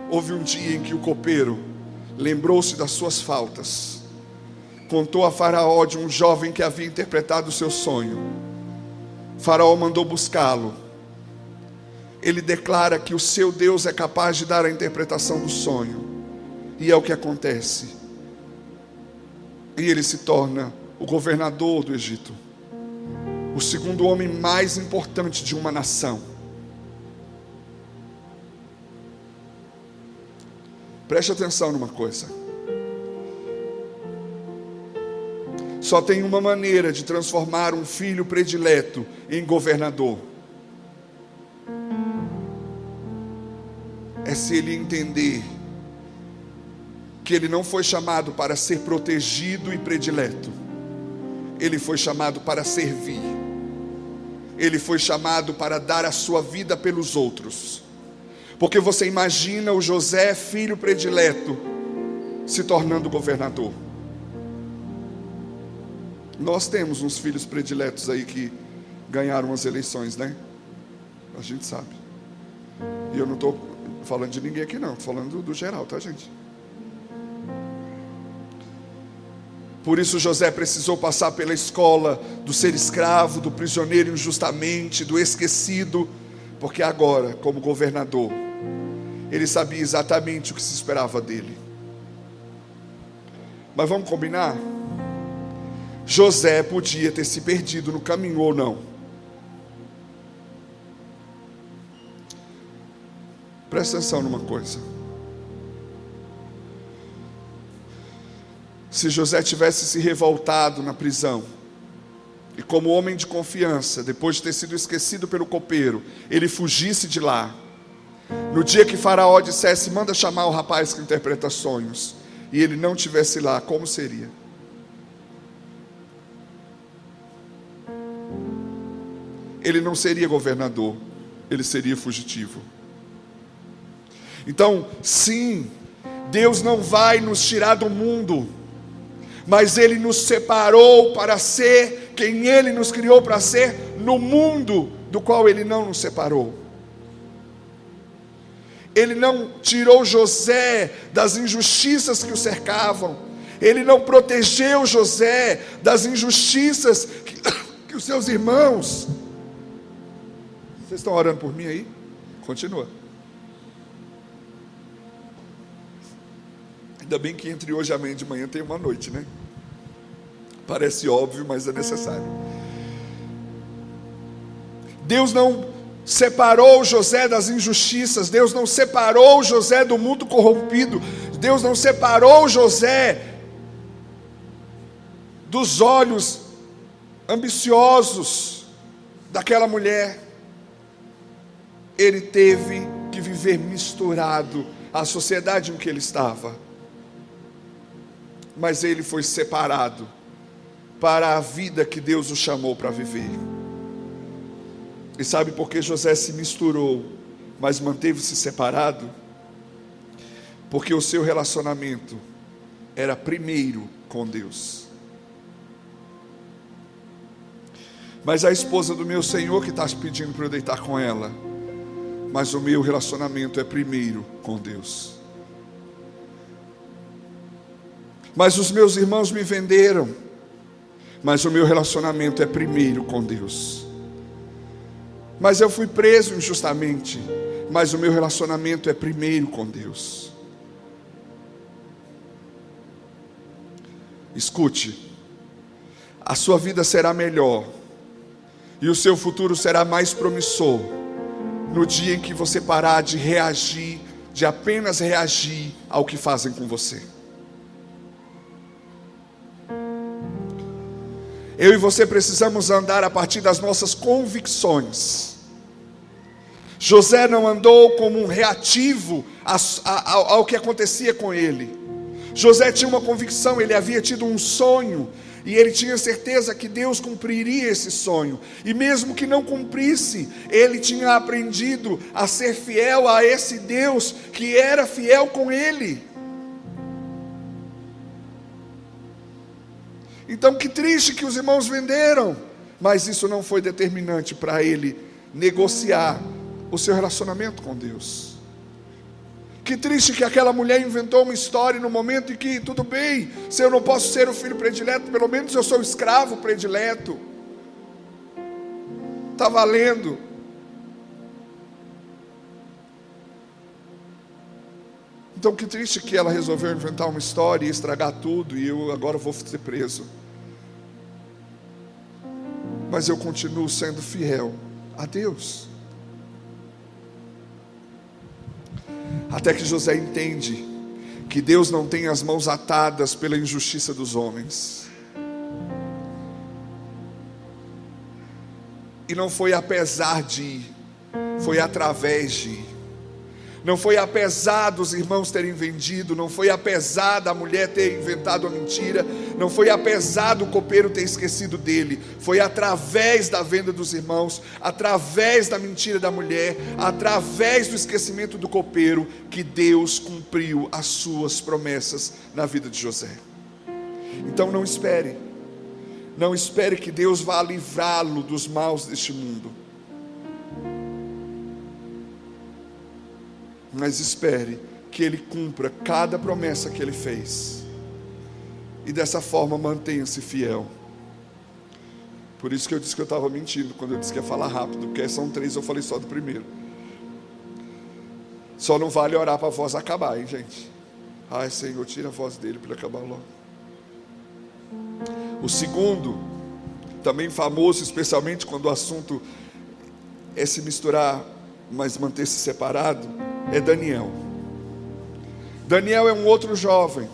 houve um dia em que o copeiro lembrou-se das suas faltas, contou a Faraó de um jovem que havia interpretado o seu sonho. Faraó mandou buscá-lo. Ele declara que o seu Deus é capaz de dar a interpretação do sonho, e é o que acontece. E ele se torna o governador do Egito, o segundo homem mais importante de uma nação. Preste atenção numa coisa: só tem uma maneira de transformar um filho predileto em governador: é se ele entender que ele não foi chamado para ser protegido e predileto, ele foi chamado para servir, ele foi chamado para dar a sua vida pelos outros. Porque você imagina o José, filho predileto, se tornando governador. Nós temos uns filhos prediletos aí que ganharam as eleições, né? A gente sabe. E eu não estou falando de ninguém aqui não, estou falando do geral, tá, gente? Por isso José precisou passar pela escola do ser escravo, do prisioneiro injustamente, do esquecido, porque agora, como governador, ele sabia exatamente o que se esperava dele. Mas vamos combinar? José podia ter se perdido no caminho ou não. Presta atenção numa coisa. Se José tivesse se revoltado na prisão, e como homem de confiança, depois de ter sido esquecido pelo copeiro, ele fugisse de lá, no dia que Faraó dissesse: manda chamar o rapaz que interpreta sonhos, e ele não estivesse lá, como seria? Ele não seria governador, ele seria fugitivo. Então, sim, Deus não vai nos tirar do mundo, mas Ele nos separou para ser quem Ele nos criou para ser no mundo do qual Ele não nos separou. Ele não tirou José das injustiças que o cercavam, Ele não protegeu José das injustiças que os seus irmãos... Vocês estão orando por mim aí? Continua. Ainda bem que entre hoje e amanhã de manhã tem uma noite, né? Parece óbvio, mas é necessário. Deus não separou José das injustiças, Deus não separou José do mundo corrompido, Deus não separou José dos olhos ambiciosos daquela mulher. Ele teve que viver misturado à sociedade em que ele estava, mas ele foi separado para a vida que Deus o chamou para viver. E sabe por que José se misturou, mas manteve-se separado? Porque o seu relacionamento era primeiro com Deus. Mas a esposa do meu Senhor que está pedindo para eu deitar com ela, mas o meu relacionamento é primeiro com Deus. Mas os meus irmãos me venderam, mas o meu relacionamento é primeiro com Deus. Mas eu fui preso injustamente, mas o meu relacionamento é primeiro com Deus. Escute, a sua vida será melhor e o seu futuro será mais promissor no dia em que você parar de reagir, de apenas reagir ao que fazem com você. Eu e você precisamos andar a partir das nossas convicções. José não andou como um reativo ao que acontecia com ele. José tinha uma convicção, ele havia tido um sonho, e ele tinha certeza que Deus cumpriria esse sonho. E mesmo que não cumprisse, ele tinha aprendido a ser fiel a esse Deus que era fiel com ele. Então que triste que os irmãos venderam, mas isso não foi determinante para ele negociar o seu relacionamento com Deus. Que triste que aquela mulher inventou uma história no momento em que, tudo bem, se eu não posso ser o filho predileto, pelo menos eu sou o escravo predileto. Está valendo. Então que triste que ela resolveu inventar uma história e estragar tudo, e eu agora vou ser preso. Mas eu continuo sendo fiel a Deus. Até que José entende que Deus não tem as mãos atadas pela injustiça dos homens. E não foi apesar de, foi através de. Não foi apesar dos irmãos terem vendido, não foi apesar da mulher ter inventado a mentira, não foi apesar do copeiro ter esquecido dele, foi através da venda dos irmãos, através da mentira da mulher, através do esquecimento do copeiro, que Deus cumpriu as suas promessas na vida de José. Então não espere que Deus vá livrá-lo dos maus deste mundo. Mas espere que Ele cumpra cada promessa que Ele fez. E dessa forma mantenha-se fiel. Por isso que eu disse que eu estava mentindo quando eu disse que ia falar rápido, porque são 3, eu falei só do primeiro. Só não vale orar para a voz acabar, hein, gente? Ai, Senhor, tira a voz dele para ele acabar logo. O segundo, também famoso, especialmente quando o assunto é se misturar, mas manter-se separado, é Daniel. Daniel é um outro jovem,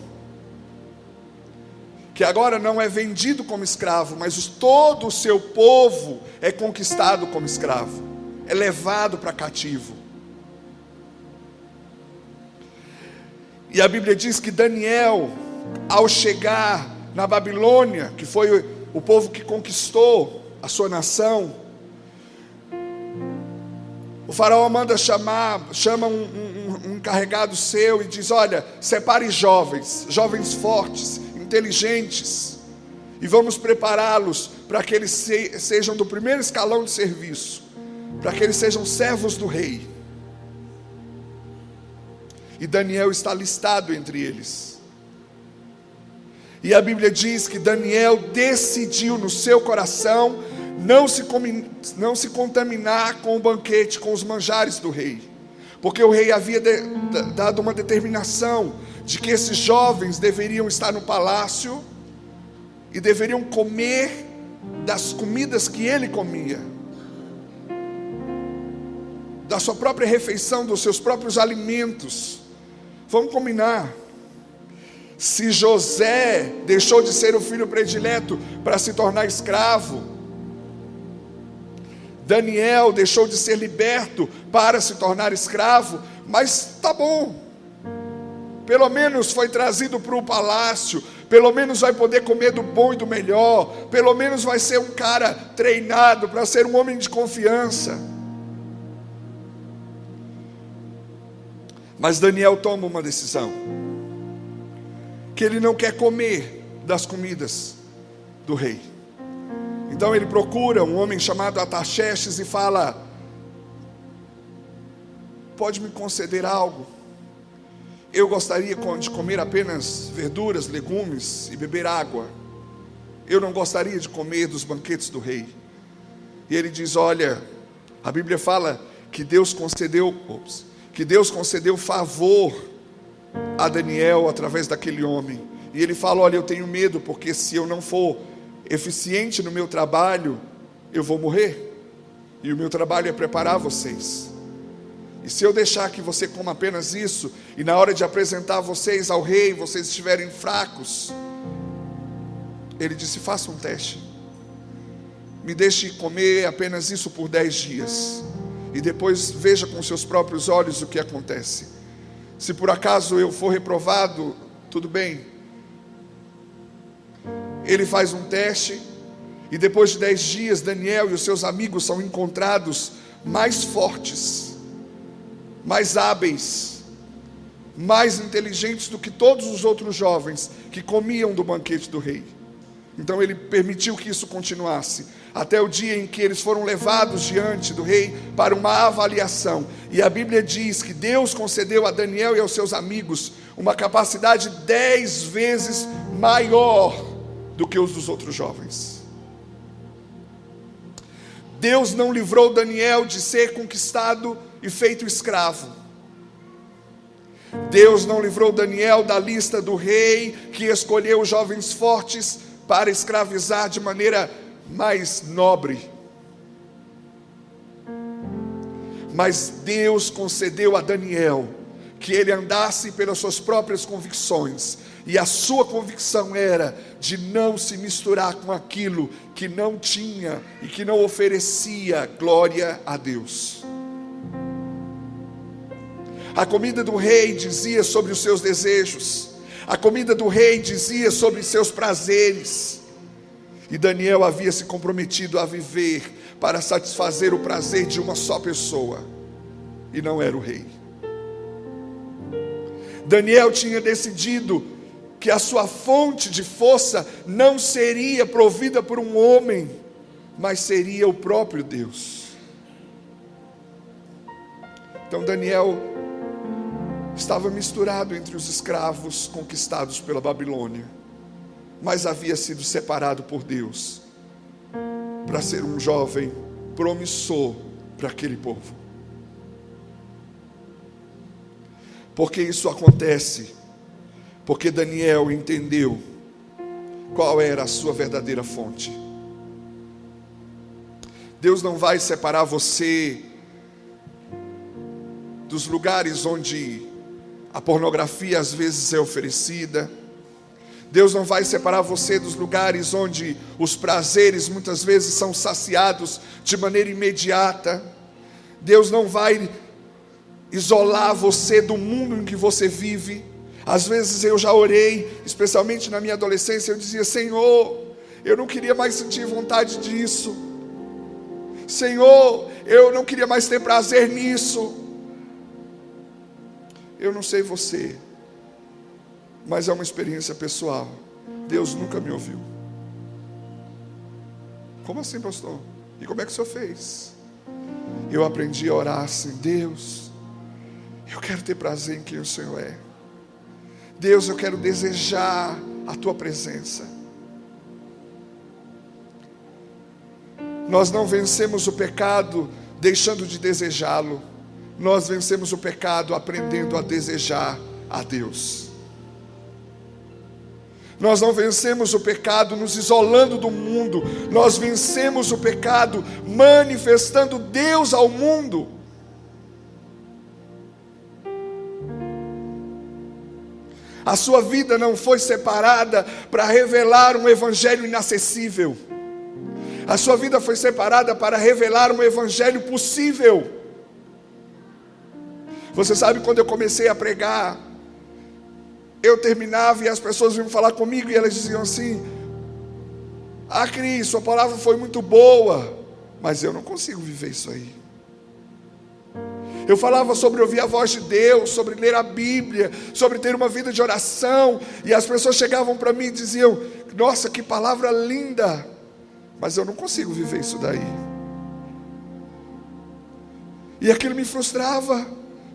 que agora não é vendido como escravo, mas todo o seu povo é conquistado como escravo, é levado para cativo. E a Bíblia diz que Daniel, ao chegar na Babilônia, que foi o povo que conquistou a sua nação, o faraó chama um encarregado seu e diz: olha, separe jovens fortes, inteligentes, e vamos prepará-los para que eles sejam do primeiro escalão de serviço, para que eles sejam servos do rei. E Daniel está listado entre eles. E a Bíblia diz que Daniel decidiu no seu coração não se contaminar com o banquete, com os manjares do rei, porque o rei havia dado uma determinação de que esses jovens deveriam estar no palácio e deveriam comer das comidas que ele comia, da sua própria refeição, dos seus próprios alimentos. Vamos combinar, se José deixou de ser o filho predileto para se tornar escravo, Daniel deixou de ser liberto para se tornar escravo, mas tá bom, pelo menos foi trazido para o palácio, pelo menos vai poder comer do bom e do melhor, pelo menos vai ser um cara treinado para ser um homem de confiança. Mas Daniel toma uma decisão, que ele não quer comer das comidas do rei. Então ele procura um homem chamado Artaxerxes e fala: pode me conceder algo? Eu gostaria de comer apenas verduras, legumes e beber água. Eu não gostaria de comer dos banquetes do rei. E ele diz: olha, a Bíblia fala que Deus concedeu favor a Daniel através daquele homem. E ele fala: olha, eu tenho medo, porque se eu não for eficiente no meu trabalho, eu vou morrer, e o meu trabalho é preparar vocês. E se eu deixar que você coma apenas isso, e na hora de apresentar vocês ao rei, vocês estiverem fracos, ele disse: faça um teste, me deixe comer apenas isso por 10 dias, e depois veja com seus próprios olhos o que acontece. Se por acaso eu for reprovado, tudo bem. Ele faz um teste, e depois de 10 dias, Daniel e os seus amigos são encontrados mais fortes, mais hábeis, mais inteligentes do que todos os outros jovens que comiam do banquete do rei. Então ele permitiu que isso continuasse, até o dia em que eles foram levados diante do rei para uma avaliação. E a Bíblia diz que Deus concedeu a Daniel e aos seus amigos uma capacidade 10 vezes maior do que os dos outros jovens. Deus não livrou Daniel de ser conquistado e feito escravo. Deus não livrou Daniel da lista do rei, que escolheu jovens fortes para escravizar de maneira mais nobre. Mas Deus concedeu a Daniel que ele andasse pelas suas próprias convicções, e a sua convicção era de não se misturar com aquilo que não tinha e que não oferecia glória a Deus. A comida do rei dizia sobre os seus desejos, a comida do rei dizia sobre seus prazeres, e Daniel havia se comprometido a viver para satisfazer o prazer de uma só pessoa, e não era o rei. Daniel tinha decidido que a sua fonte de força não seria provida por um homem, mas seria o próprio Deus. Então Daniel estava misturado entre os escravos conquistados pela Babilônia, mas havia sido separado por Deus para ser um jovem promissor para aquele povo. Porque isso acontece? Porque Daniel entendeu qual era a sua verdadeira fonte. Deus não vai separar você dos lugares onde a pornografia às vezes é oferecida. Deus não vai separar você dos lugares onde os prazeres muitas vezes são saciados de maneira imediata. Deus não vai isolar você do mundo em que você vive. Às vezes eu já orei, especialmente na minha adolescência, eu dizia: Senhor, eu não queria mais sentir vontade disso. Senhor, eu não queria mais ter prazer nisso. Eu não sei você, mas é uma experiência pessoal. Deus nunca me ouviu. Como assim, pastor? E como é que o senhor fez? Eu aprendi a orar assim: Deus, eu quero ter prazer em quem o Senhor é. Deus, eu quero desejar a tua presença. Nós não vencemos o pecado deixando de desejá-lo. Nós vencemos o pecado aprendendo a desejar a Deus. Nós não vencemos o pecado nos isolando do mundo. Nós vencemos o pecado manifestando Deus ao mundo. A sua vida não foi separada para revelar um evangelho inacessível. A sua vida foi separada para revelar um evangelho possível. Você sabe, quando eu comecei a pregar, eu terminava e as pessoas vinham falar comigo e elas diziam assim: ah, Cris, sua palavra foi muito boa, mas eu não consigo viver isso aí. Eu falava sobre ouvir a voz de Deus, sobre ler a Bíblia, sobre ter uma vida de oração, e as pessoas chegavam para mim e diziam: nossa, que palavra linda, mas eu não consigo viver isso daí. E aquilo me frustrava,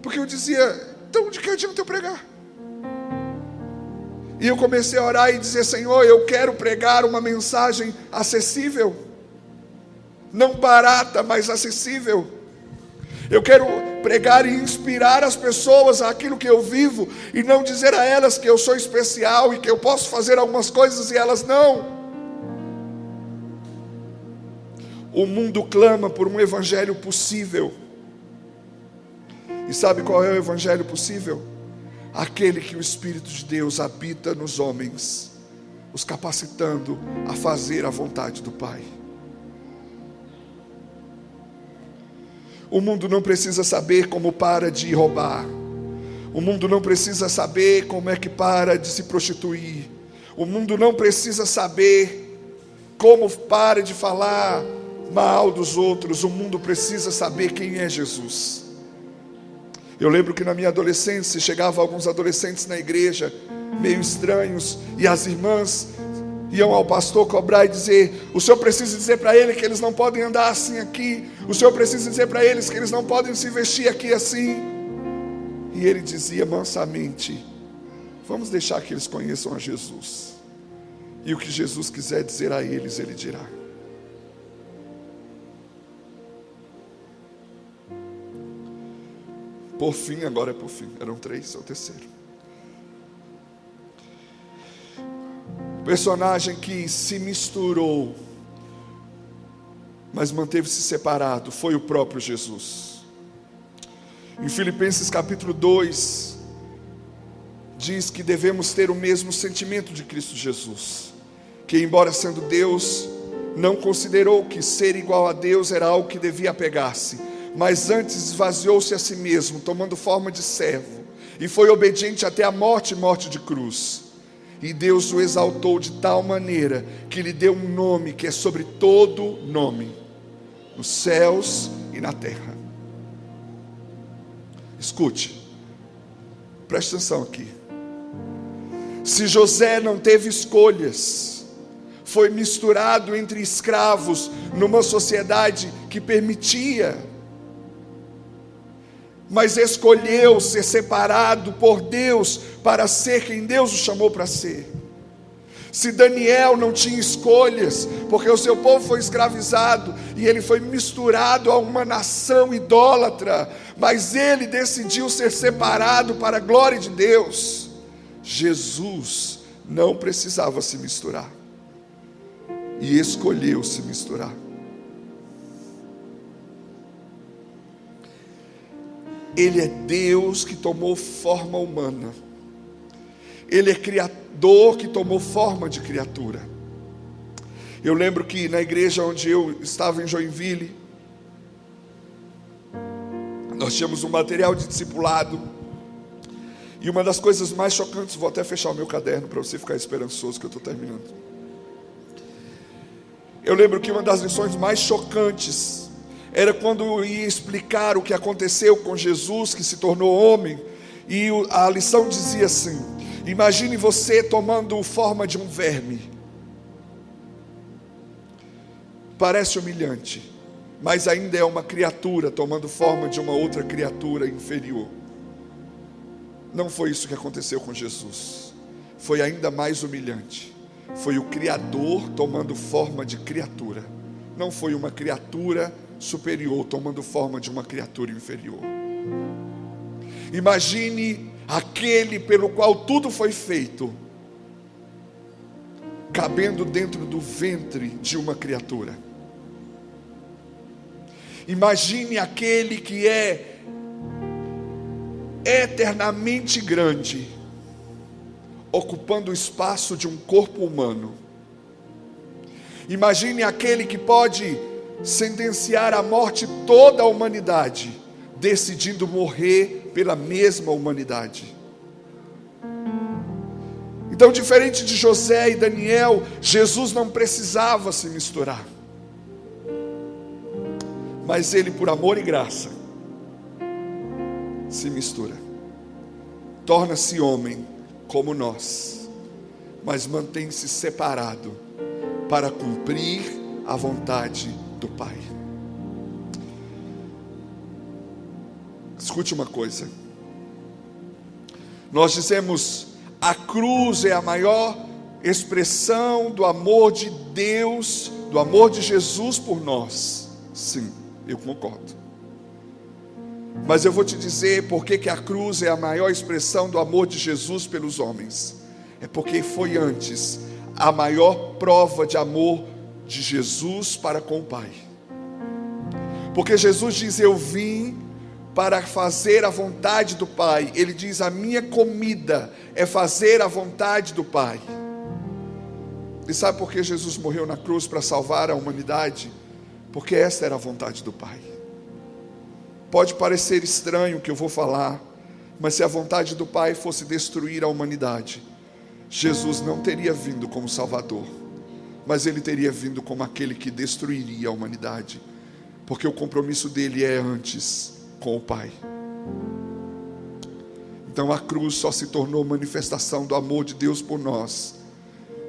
porque eu dizia: então de que adianta eu pregar? E eu comecei a orar e dizer: Senhor, eu quero pregar uma mensagem acessível, não barata, mas acessível. Eu quero pregar e inspirar as pessoas àquilo que eu vivo, e não dizer a elas que eu sou especial e que eu posso fazer algumas coisas e elas não. O mundo clama por um evangelho possível. E sabe qual é o evangelho possível? Aquele que o Espírito de Deus habita nos homens, os capacitando a fazer a vontade do Pai. O mundo não precisa saber como para de roubar. O mundo não precisa saber como é que para de se prostituir. O mundo não precisa saber como para de falar mal dos outros. O mundo precisa saber quem é Jesus. Eu lembro que na minha adolescência chegavam alguns adolescentes na igreja, meio estranhos, e as irmãs iam ao pastor cobrar e dizer: o senhor precisa dizer para ele que eles não podem andar assim aqui, o senhor precisa dizer para eles que eles não podem se vestir aqui assim. E ele dizia mansamente: vamos deixar que eles conheçam a Jesus, e o que Jesus quiser dizer a eles, ele dirá. Por fim, agora é por fim, eram 3, é o terceiro. O personagem que se misturou, mas manteve-se separado, foi o próprio Jesus. Em Filipenses capítulo 2, diz que devemos ter o mesmo sentimento de Cristo Jesus, que embora sendo Deus, não considerou que ser igual a Deus era algo que devia apegar-se, mas antes esvaziou-se a si mesmo, tomando forma de servo, e foi obediente até a morte e morte de cruz. E Deus o exaltou de tal maneira que lhe deu um nome que é sobre todo nome, nos céus e na terra. Escute, preste atenção aqui. Se José não teve escolhas, foi misturado entre escravos numa sociedade que permitia, mas escolheu ser separado por Deus para ser quem Deus o chamou para ser. Se Daniel não tinha escolhas, porque o seu povo foi escravizado e ele foi misturado a uma nação idólatra, mas ele decidiu ser separado para a glória de Deus. Jesus não precisava se misturar e escolheu se misturar. Ele é Deus que tomou forma humana. Ele é Criador que tomou forma de criatura. Eu lembro que na igreja onde eu estava em Joinville, nós tínhamos um material de discipulado. E uma das coisas mais chocantes, vou até fechar o meu caderno para você ficar esperançoso que eu estou terminando. Eu lembro que uma das lições mais chocantes era quando eu ia explicar o que aconteceu com Jesus, que se tornou homem, e a lição dizia assim: imagine você tomando forma de um verme. Parece humilhante, mas ainda é uma criatura tomando forma de uma outra criatura inferior. Não foi isso que aconteceu com Jesus. Foi ainda mais humilhante. Foi o Criador tomando forma de criatura. Não foi uma criatura superior tomando forma de uma criatura inferior. Imagine aquele pelo qual tudo foi feito, cabendo dentro do ventre de uma criatura. Imagine aquele que é eternamente grande, ocupando o espaço de um corpo humano. Imagine aquele que pode sentenciar à morte toda a humanidade, decidindo morrer pela mesma humanidade. Então, diferente de José e Daniel, Jesus não precisava se misturar, mas ele, por amor e graça, se mistura, torna-se homem como nós, mas mantém-se separado para cumprir a vontade do Pai. Escute uma coisa, nós dizemos a cruz é a maior expressão do amor de Deus, do amor de Jesus por nós. Sim, eu concordo. Mas eu vou te dizer por que a cruz é a maior expressão do amor de Jesus pelos homens. É porque foi antes a maior prova de amor de Jesus para com o Pai. Porque Jesus diz: eu vim para fazer a vontade do Pai. Ele diz: a minha comida é fazer a vontade do Pai. E sabe por que Jesus morreu na cruz? Para salvar a humanidade. Porque esta era a vontade do Pai. Pode parecer estranho o que eu vou falar, mas se a vontade do Pai fosse destruir a humanidade, Jesus não teria vindo como Salvador, mas Ele teria vindo como aquele que destruiria a humanidade, porque o compromisso dele é antes com o Pai. Então a cruz só se tornou manifestação do amor de Deus por nós,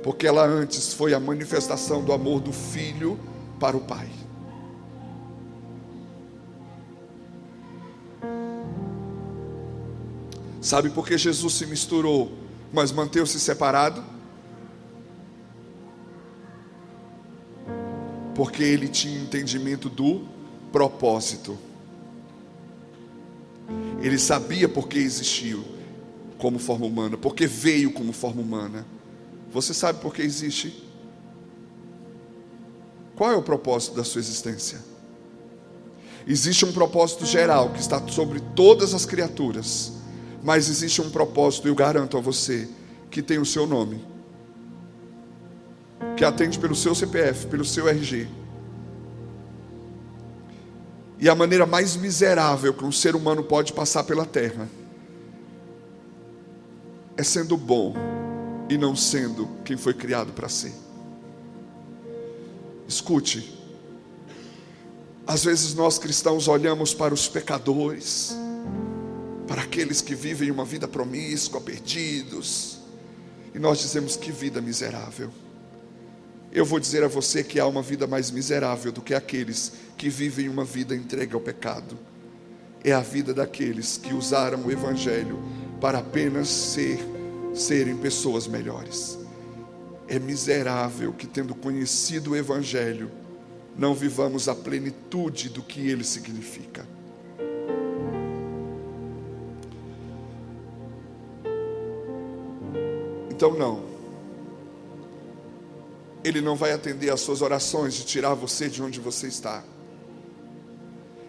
porque ela antes foi a manifestação do amor do Filho para o Pai. Sabe por que Jesus se misturou, mas manteve-se separado? Porque ele tinha entendimento do propósito. Ele sabia por que existiu como forma humana, porque veio como forma humana. Você sabe por que existe? Qual é o propósito da sua existência? Existe um propósito geral que está sobre todas as criaturas, Mas existe um propósito, eu garanto a você, que tem o seu nome, que atende pelo seu CPF, pelo seu RG. E a maneira mais miserável que um ser humano pode passar pela terra é sendo bom e não sendo quem foi criado para ser. Escute, às vezes nós cristãos olhamos para os pecadores, para aqueles que vivem uma vida promíscua, perdidos, e nós dizemos: que vida miserável. Eu vou dizer a você que há uma vida mais miserável do que aqueles que vivem uma vida entregue ao pecado. É a vida daqueles que usaram o Evangelho para apenas serem pessoas melhores. É miserável que, tendo conhecido o Evangelho, não vivamos a plenitude do que ele significa. Então não, ele não vai atender às suas orações de tirar você de onde você está.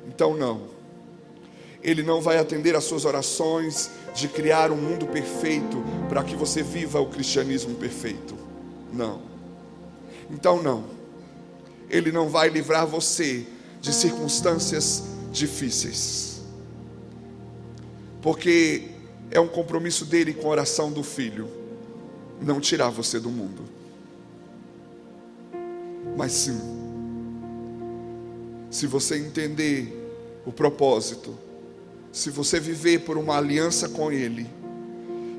Então não, ele não vai atender às suas orações de criar um mundo perfeito para que você viva o cristianismo perfeito. Não. Então não, ele não vai livrar você de circunstâncias difíceis, porque é um compromisso dele com a oração do Filho, não tirar você do mundo, mas sim, se você entender o propósito, se você viver por uma aliança com Ele,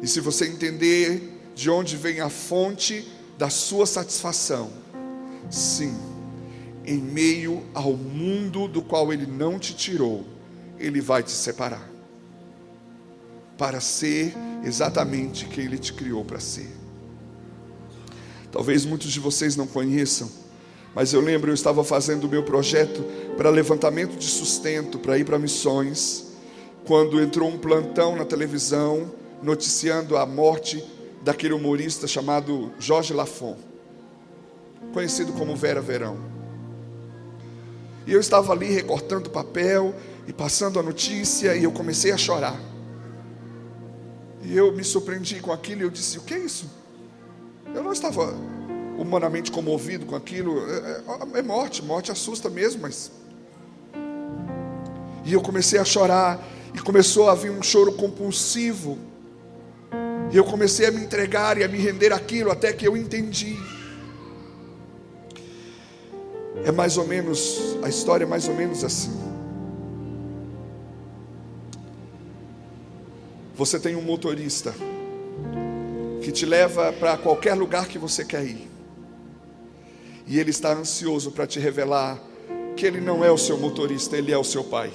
e se você entender de onde vem a fonte da sua satisfação, sim, em meio ao mundo do qual Ele não te tirou, Ele vai te separar, para ser exatamente quem Ele te criou para ser. Talvez muitos de vocês não conheçam, mas eu lembro, eu estava fazendo o meu projeto para levantamento de sustento, para ir para missões, quando entrou um plantão na televisão, noticiando a morte daquele humorista chamado Jorge Lafon, conhecido como Vera Verão. E eu estava ali recortando papel e passando a notícia, e eu comecei a chorar. E eu me surpreendi com aquilo, e eu disse: o que é isso? Eu não estava humanamente comovido com aquilo. É morte assusta mesmo, mas... E eu comecei a chorar, e começou a vir um choro compulsivo, e eu comecei a me entregar e a me render àquilo, até que eu entendi. É mais ou menos, a história é mais ou menos assim. Você tem um motorista que te leva para qualquer lugar que você quer ir, e ele está ansioso para te revelar que ele não é o seu motorista, ele é o seu pai,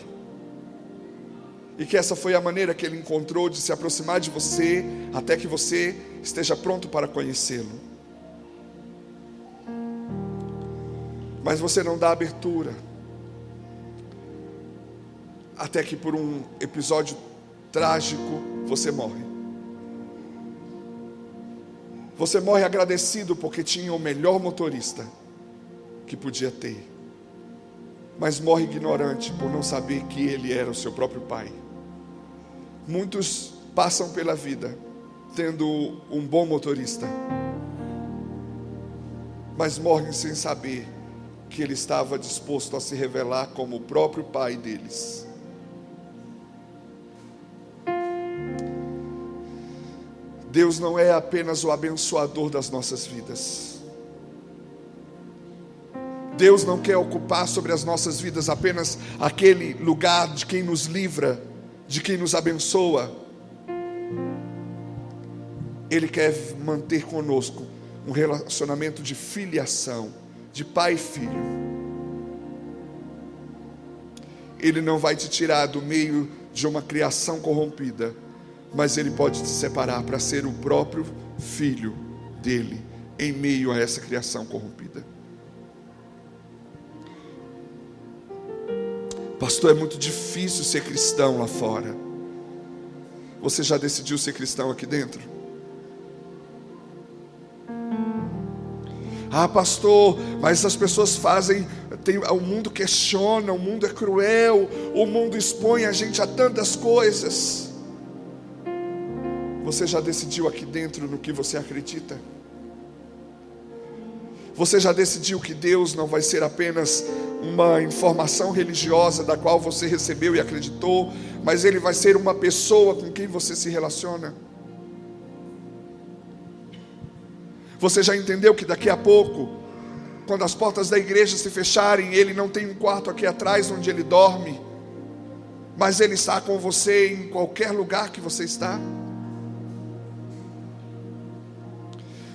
e que essa foi a maneira que ele encontrou de se aproximar de você, até que você esteja pronto para conhecê-lo. Mas você não dá abertura, até que por um episódio trágico você morre. Você morre agradecido porque tinha o melhor motorista que podia ter, mas morre ignorante por não saber que ele era o seu próprio pai. Muitos passam pela vida tendo um bom motorista, mas morrem sem saber que ele estava disposto a se revelar como o próprio pai deles. Deus não é apenas o abençoador das nossas vidas. Deus não quer ocupar sobre as nossas vidas apenas aquele lugar de quem nos livra, de quem nos abençoa. Ele quer manter conosco um relacionamento de filiação, de pai e filho. Ele não vai te tirar do meio de uma criação corrompida, mas Ele pode te separar para ser o próprio filho dele, em meio a essa criação corrompida. Pastor, é muito difícil ser cristão lá fora. Você já decidiu ser cristão aqui dentro? Ah, pastor, mas as pessoas fazem, o mundo questiona, o mundo é cruel, o mundo expõe a gente a tantas coisas. Você já decidiu aqui dentro no que você acredita? Você já decidiu que Deus não vai ser apenas uma informação religiosa da qual você recebeu e acreditou, mas Ele vai ser uma pessoa com quem você se relaciona? Você já entendeu que daqui a pouco, quando as portas da igreja se fecharem, Ele não tem um quarto aqui atrás onde Ele dorme, mas Ele está com você em qualquer lugar que você está?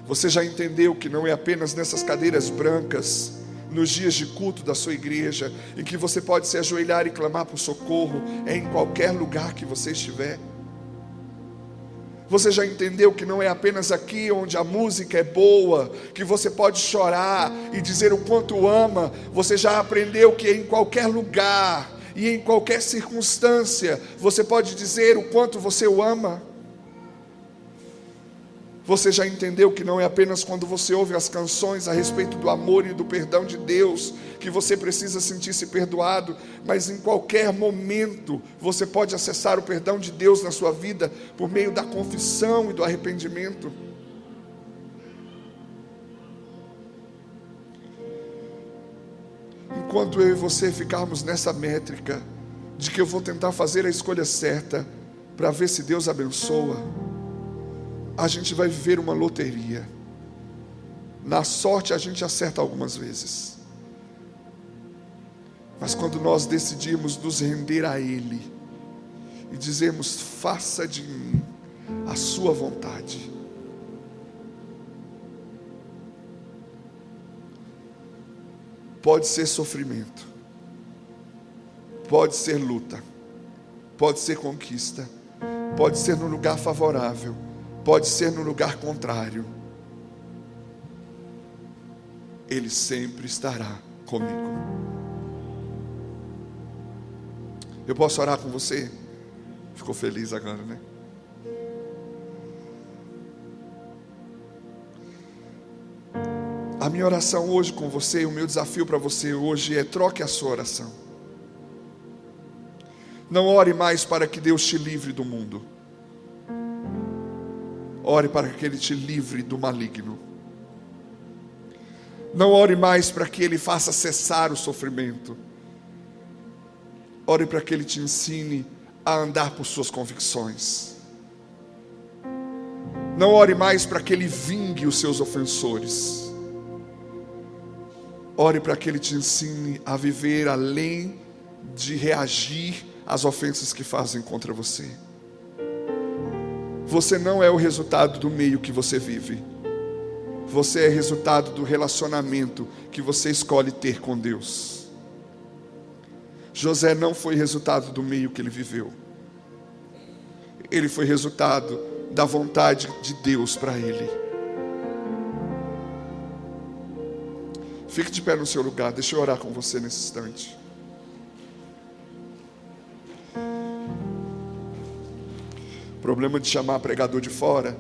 Você já entendeu que não é apenas nessas cadeiras brancas, nos dias de culto da sua igreja, em que você pode se ajoelhar e clamar por socorro, é em qualquer lugar que você estiver? Você já entendeu que não é apenas aqui onde a música é boa, que você pode chorar e dizer o quanto ama? Você já aprendeu que em qualquer lugar e em qualquer circunstância, você pode dizer o quanto você o ama? Você já entendeu que não é apenas quando você ouve as canções a respeito do amor e do perdão de Deus que você precisa sentir-se perdoado, mas em qualquer momento você pode acessar o perdão de Deus na sua vida por meio da confissão e do arrependimento? Enquanto eu e você ficarmos nessa métrica de que eu vou tentar fazer a escolha certa para ver se Deus abençoa, a gente vai viver uma loteria. Na sorte a gente acerta algumas vezes, mas quando nós decidimos nos render a Ele e dizermos: faça de mim a sua vontade, pode ser sofrimento, pode ser luta, pode ser conquista, pode ser no lugar favorável, pode ser no lugar contrário, Ele sempre estará comigo. Eu posso orar com você? Ficou feliz agora, né? A minha oração hoje com você, o meu desafio para você hoje é: troque a sua oração. Não ore mais para que Deus te livre do mundo. Ore para que Ele te livre do maligno. Não ore mais para que Ele faça cessar o sofrimento. Ore para que Ele te ensine a andar por suas convicções. Não ore mais para que Ele vingue os seus ofensores. Ore para que Ele te ensine a viver além de reagir às ofensas que fazem contra você. Você não é o resultado do meio que você vive. Você é resultado do relacionamento que você escolhe ter com Deus. José não foi resultado do meio que ele viveu. Ele foi resultado da vontade de Deus para ele. Fique de pé no seu lugar, deixa eu orar com você nesse instante. O problema de chamar pregador de fora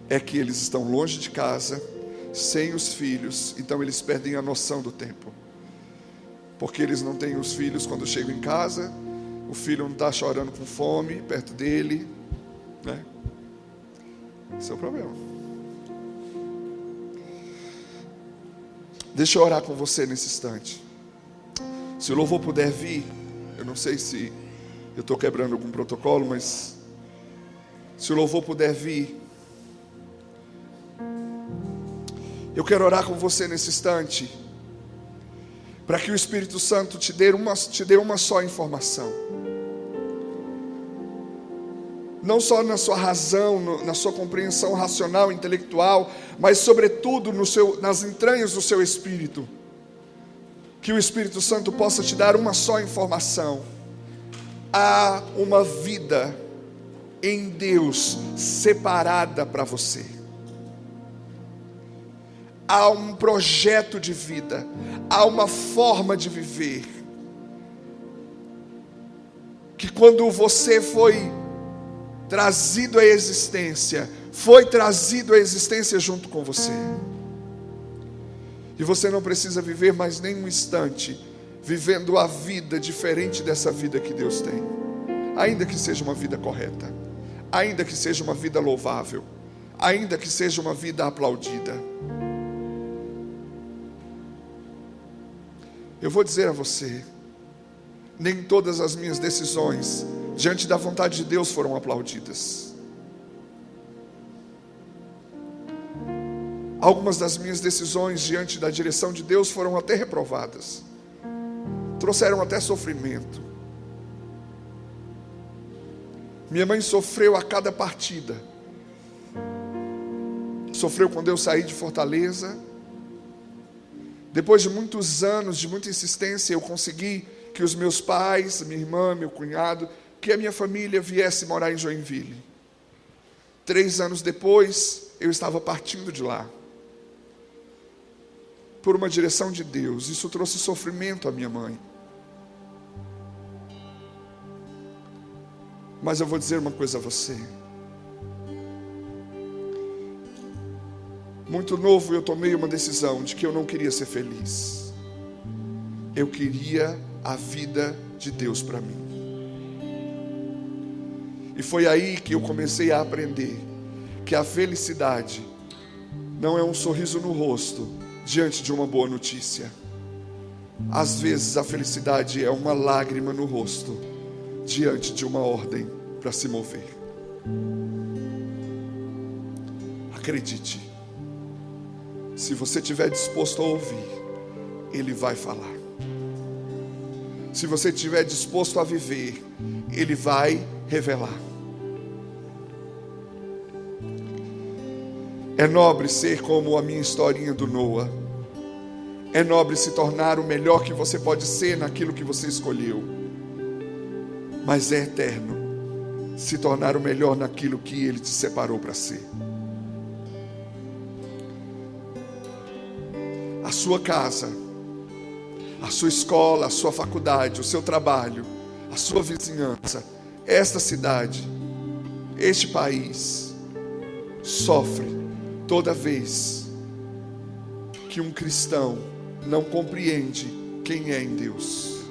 é que eles estão longe de casa, sem os filhos, então eles perdem a noção do tempo. Porque eles não têm os filhos quando chegam em casa, o filho não está chorando com fome perto dele, né? Esse é o problema. Deixa eu orar com você nesse instante. Se o louvor puder vir, eu não sei se eu estou quebrando algum protocolo, mas se o louvor puder vir, eu quero orar com você nesse instante, para que o Espírito Santo te dê uma só informação. Não só na sua razão, na sua compreensão racional, intelectual, mas sobretudo nas entranhas do seu espírito. Que o Espírito Santo possa te dar uma só informação. Há uma vida em Deus separada para você. Há um projeto de vida, há uma forma de viver, que quando você foi trazido à existência, foi trazido à existência junto com você. E você não precisa viver mais nem um instante vivendo a vida diferente dessa vida que Deus tem, ainda que seja uma vida correta, ainda que seja uma vida louvável, ainda que seja uma vida aplaudida. Eu vou dizer a você, nem todas as minhas decisões diante da vontade de Deus foram aplaudidas. Algumas das minhas decisões diante da direção de Deus foram até reprovadas, trouxeram até sofrimento. Minha mãe sofreu a cada partida. Sofreu quando eu saí de Fortaleza. Depois de muitos anos, de muita insistência, eu consegui que os meus pais, minha irmã, meu cunhado, que a minha família viesse morar em Joinville. 3 anos depois, eu estava partindo de lá. Por uma direção de Deus. Isso trouxe sofrimento à minha mãe. Mas eu vou dizer uma coisa a você. Muito novo eu tomei uma decisão de que eu não queria ser feliz. Eu queria a vida de Deus para mim. E foi aí que eu comecei a aprender que a felicidade não é um sorriso no rosto diante de uma boa notícia. Às vezes a felicidade é uma lágrima no rosto diante de uma ordem para se mover. Acredite, se você estiver disposto a ouvir, Ele vai falar. Se você estiver disposto a viver, Ele vai revelar. É nobre ser como a minha historinha do Noah. É nobre se tornar o melhor que você pode ser naquilo que você escolheu. Mas é eterno se tornar o melhor naquilo que Ele te separou para ser. A sua casa, a sua escola, a sua faculdade, o seu trabalho, a sua vizinhança, esta cidade, este país, sofre toda vez que um cristão não compreende quem é em Deus.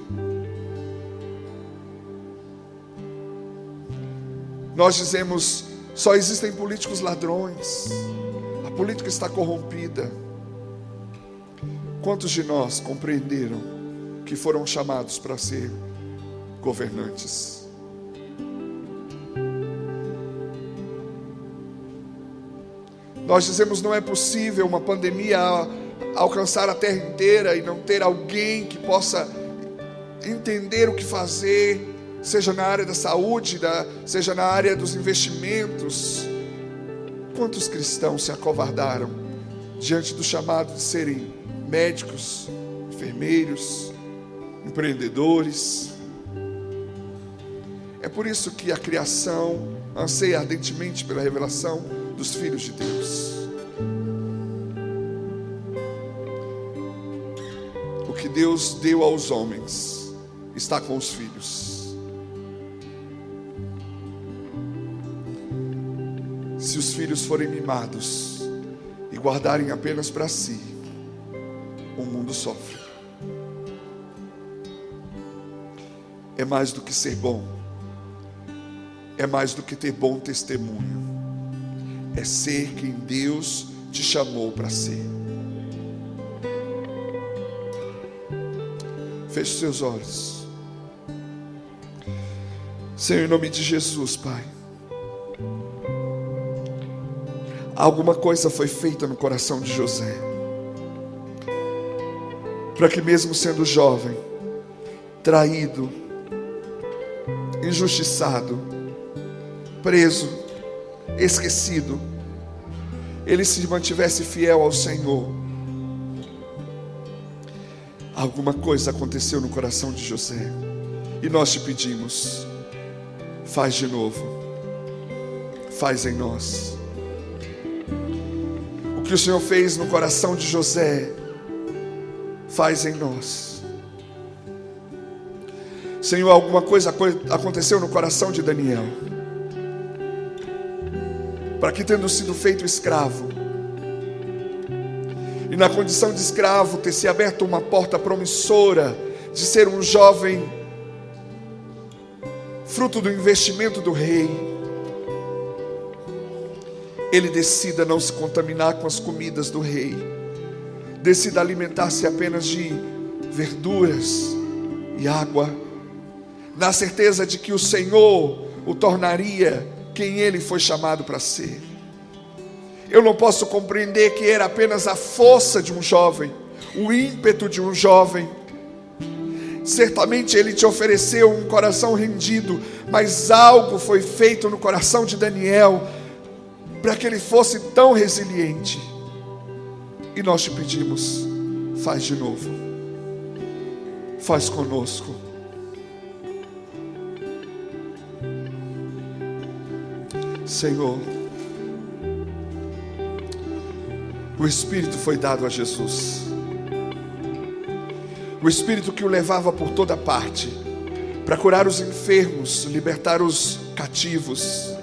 Nós dizemos, só existem políticos ladrões, a política está corrompida. Quantos de nós compreenderam que foram chamados para ser governantes? Nós dizemos, não é possível uma pandemia alcançar a terra inteira e não ter alguém que possa entender o que fazer, seja na área da saúde, seja na área dos investimentos. Quantos cristãos se acovardaram diante do chamado de serem médicos, enfermeiros, empreendedores? É por isso que a criação anseia ardentemente pela revelação dos filhos de Deus. O que Deus deu aos homens está com os filhos. Se os filhos forem mimados e guardarem apenas para si, o mundo sofre. É mais do que ser bom, é mais do que ter bom testemunho, é ser quem Deus te chamou para ser. Feche seus olhos. Senhor, em nome de Jesus, Pai, alguma coisa foi feita no coração de José, para que mesmo sendo jovem, traído, injustiçado, preso, esquecido, ele se mantivesse fiel ao Senhor. Alguma coisa aconteceu no coração de José, e nós te pedimos, faz de novo, faz em nós. O que o Senhor fez no coração de José, faz em nós. Senhor, alguma coisa aconteceu no coração de Daniel, para que, tendo sido feito escravo, e na condição de escravo ter se aberto uma porta promissora de ser um jovem fruto do investimento do rei, ele decida não se contaminar com as comidas do rei, decida alimentar-se apenas de verduras e água, na certeza de que o Senhor o tornaria quem ele foi chamado para ser. Eu não posso compreender que era apenas a força de um jovem, o ímpeto de um jovem. Certamente ele te ofereceu um coração rendido, mas algo foi feito no coração de Daniel para que ele fosse tão resiliente. E nós te pedimos, faz de novo, faz conosco. Senhor, o Espírito foi dado a Jesus, o Espírito que o levava por toda parte, para curar os enfermos, libertar os cativos,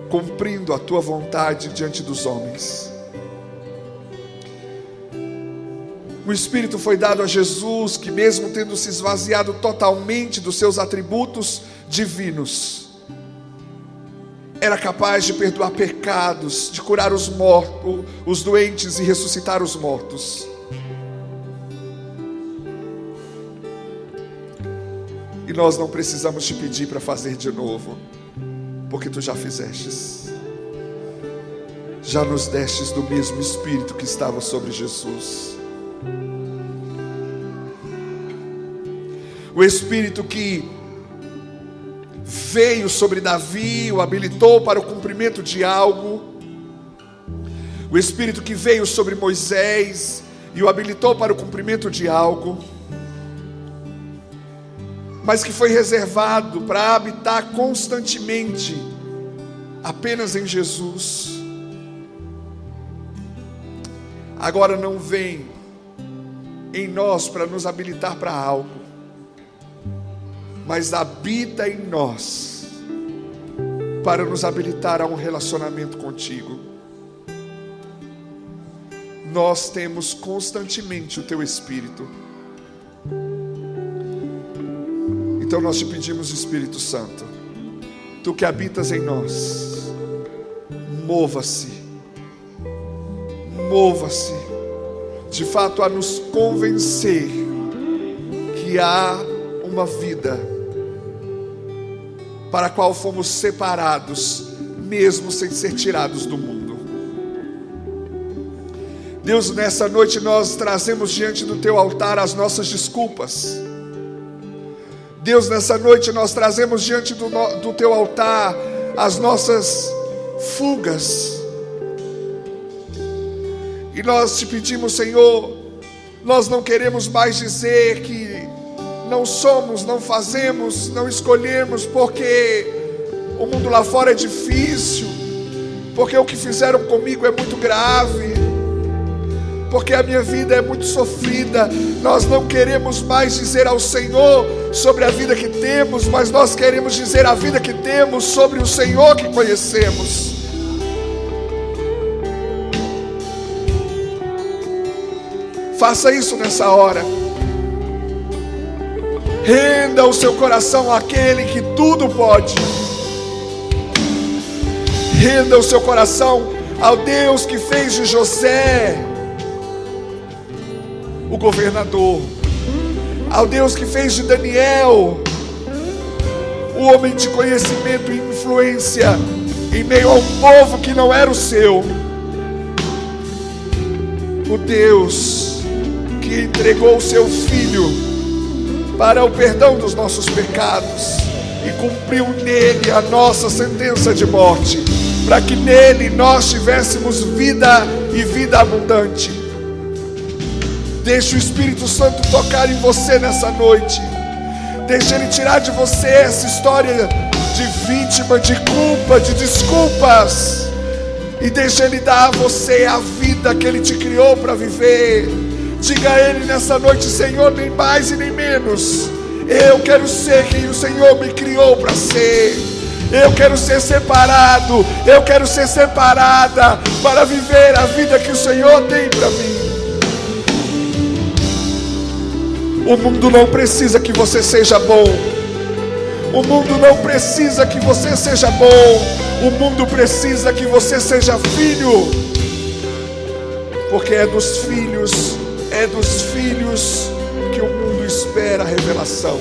cumprindo a tua vontade diante dos homens. O Espírito foi dado a Jesus, que mesmo tendo se esvaziado totalmente dos seus atributos divinos, era capaz de perdoar pecados, de curar os mortos, os doentes e ressuscitar os mortos. E nós não precisamos te pedir para fazer de novo, porque tu já fizestes. Já nos destes do mesmo Espírito que estava sobre Jesus. O Espírito que veio sobre Davi, o habilitou para o cumprimento de algo. O Espírito que veio sobre Moisés e o habilitou para o cumprimento de algo, mas que foi reservado para habitar constantemente apenas em Jesus. Agora não vem em nós para nos habilitar para algo, mas habita em nós para nos habilitar a um relacionamento contigo. Nós temos constantemente o teu Espírito. Então nós te pedimos, Espírito Santo, tu que habitas em nós, mova-se, de fato a nos convencer que há uma vida para a qual fomos separados, mesmo sem ser tirados do mundo. Deus, nessa noite nós trazemos diante do teu altar as nossas desculpas. Deus, nessa noite nós trazemos diante do teu altar as nossas fugas. E nós te pedimos, Senhor, nós não queremos mais dizer que não somos, não fazemos, não escolhemos, porque o mundo lá fora é difícil, porque o que fizeram comigo é muito grave, porque a minha vida é muito sofrida. Nós não queremos mais dizer ao Senhor sobre a vida que temos, mas nós queremos dizer a vida que temos sobre o Senhor que conhecemos. Faça isso nessa hora. Renda o seu coração àquele que tudo pode. Renda o seu coração ao Deus que fez de José o governador, ao Deus que fez de Daniel o homem de conhecimento e influência em meio a um povo que não era o seu. O Deus que entregou o seu Filho para o perdão dos nossos pecados e cumpriu nele a nossa sentença de morte, para que nele nós tivéssemos vida e vida abundante. Deixe o Espírito Santo tocar em você nessa noite. Deixe Ele tirar de você essa história de vítima, de culpa, de desculpas, e deixe Ele dar a você a vida que Ele te criou para viver. Diga a Ele nessa noite: Senhor, nem mais e nem menos. Eu quero ser quem o Senhor me criou para ser. Eu quero ser separado, eu quero ser separada para viver a vida que o Senhor tem para mim. O mundo não precisa que você seja bom. O mundo não precisa que você seja bom, o mundo precisa que você seja filho, porque é dos filhos que o mundo espera a revelação.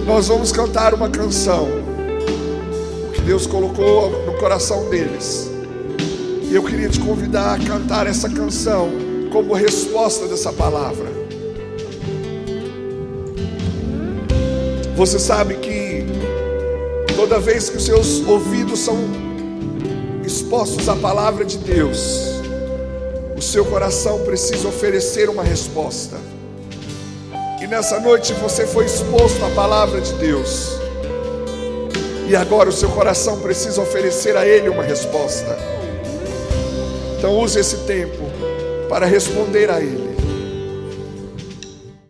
Nós vamos cantar uma canção que Deus colocou no coração deles. E eu queria te convidar a cantar essa canção como resposta dessa palavra. Você sabe que toda vez que os seus ouvidos são expostos à palavra de Deus, o seu coração precisa oferecer uma resposta. E nessa noite você foi exposto à palavra de Deus, e agora o seu coração precisa oferecer a Ele uma resposta. Então use esse tempo para responder a Ele.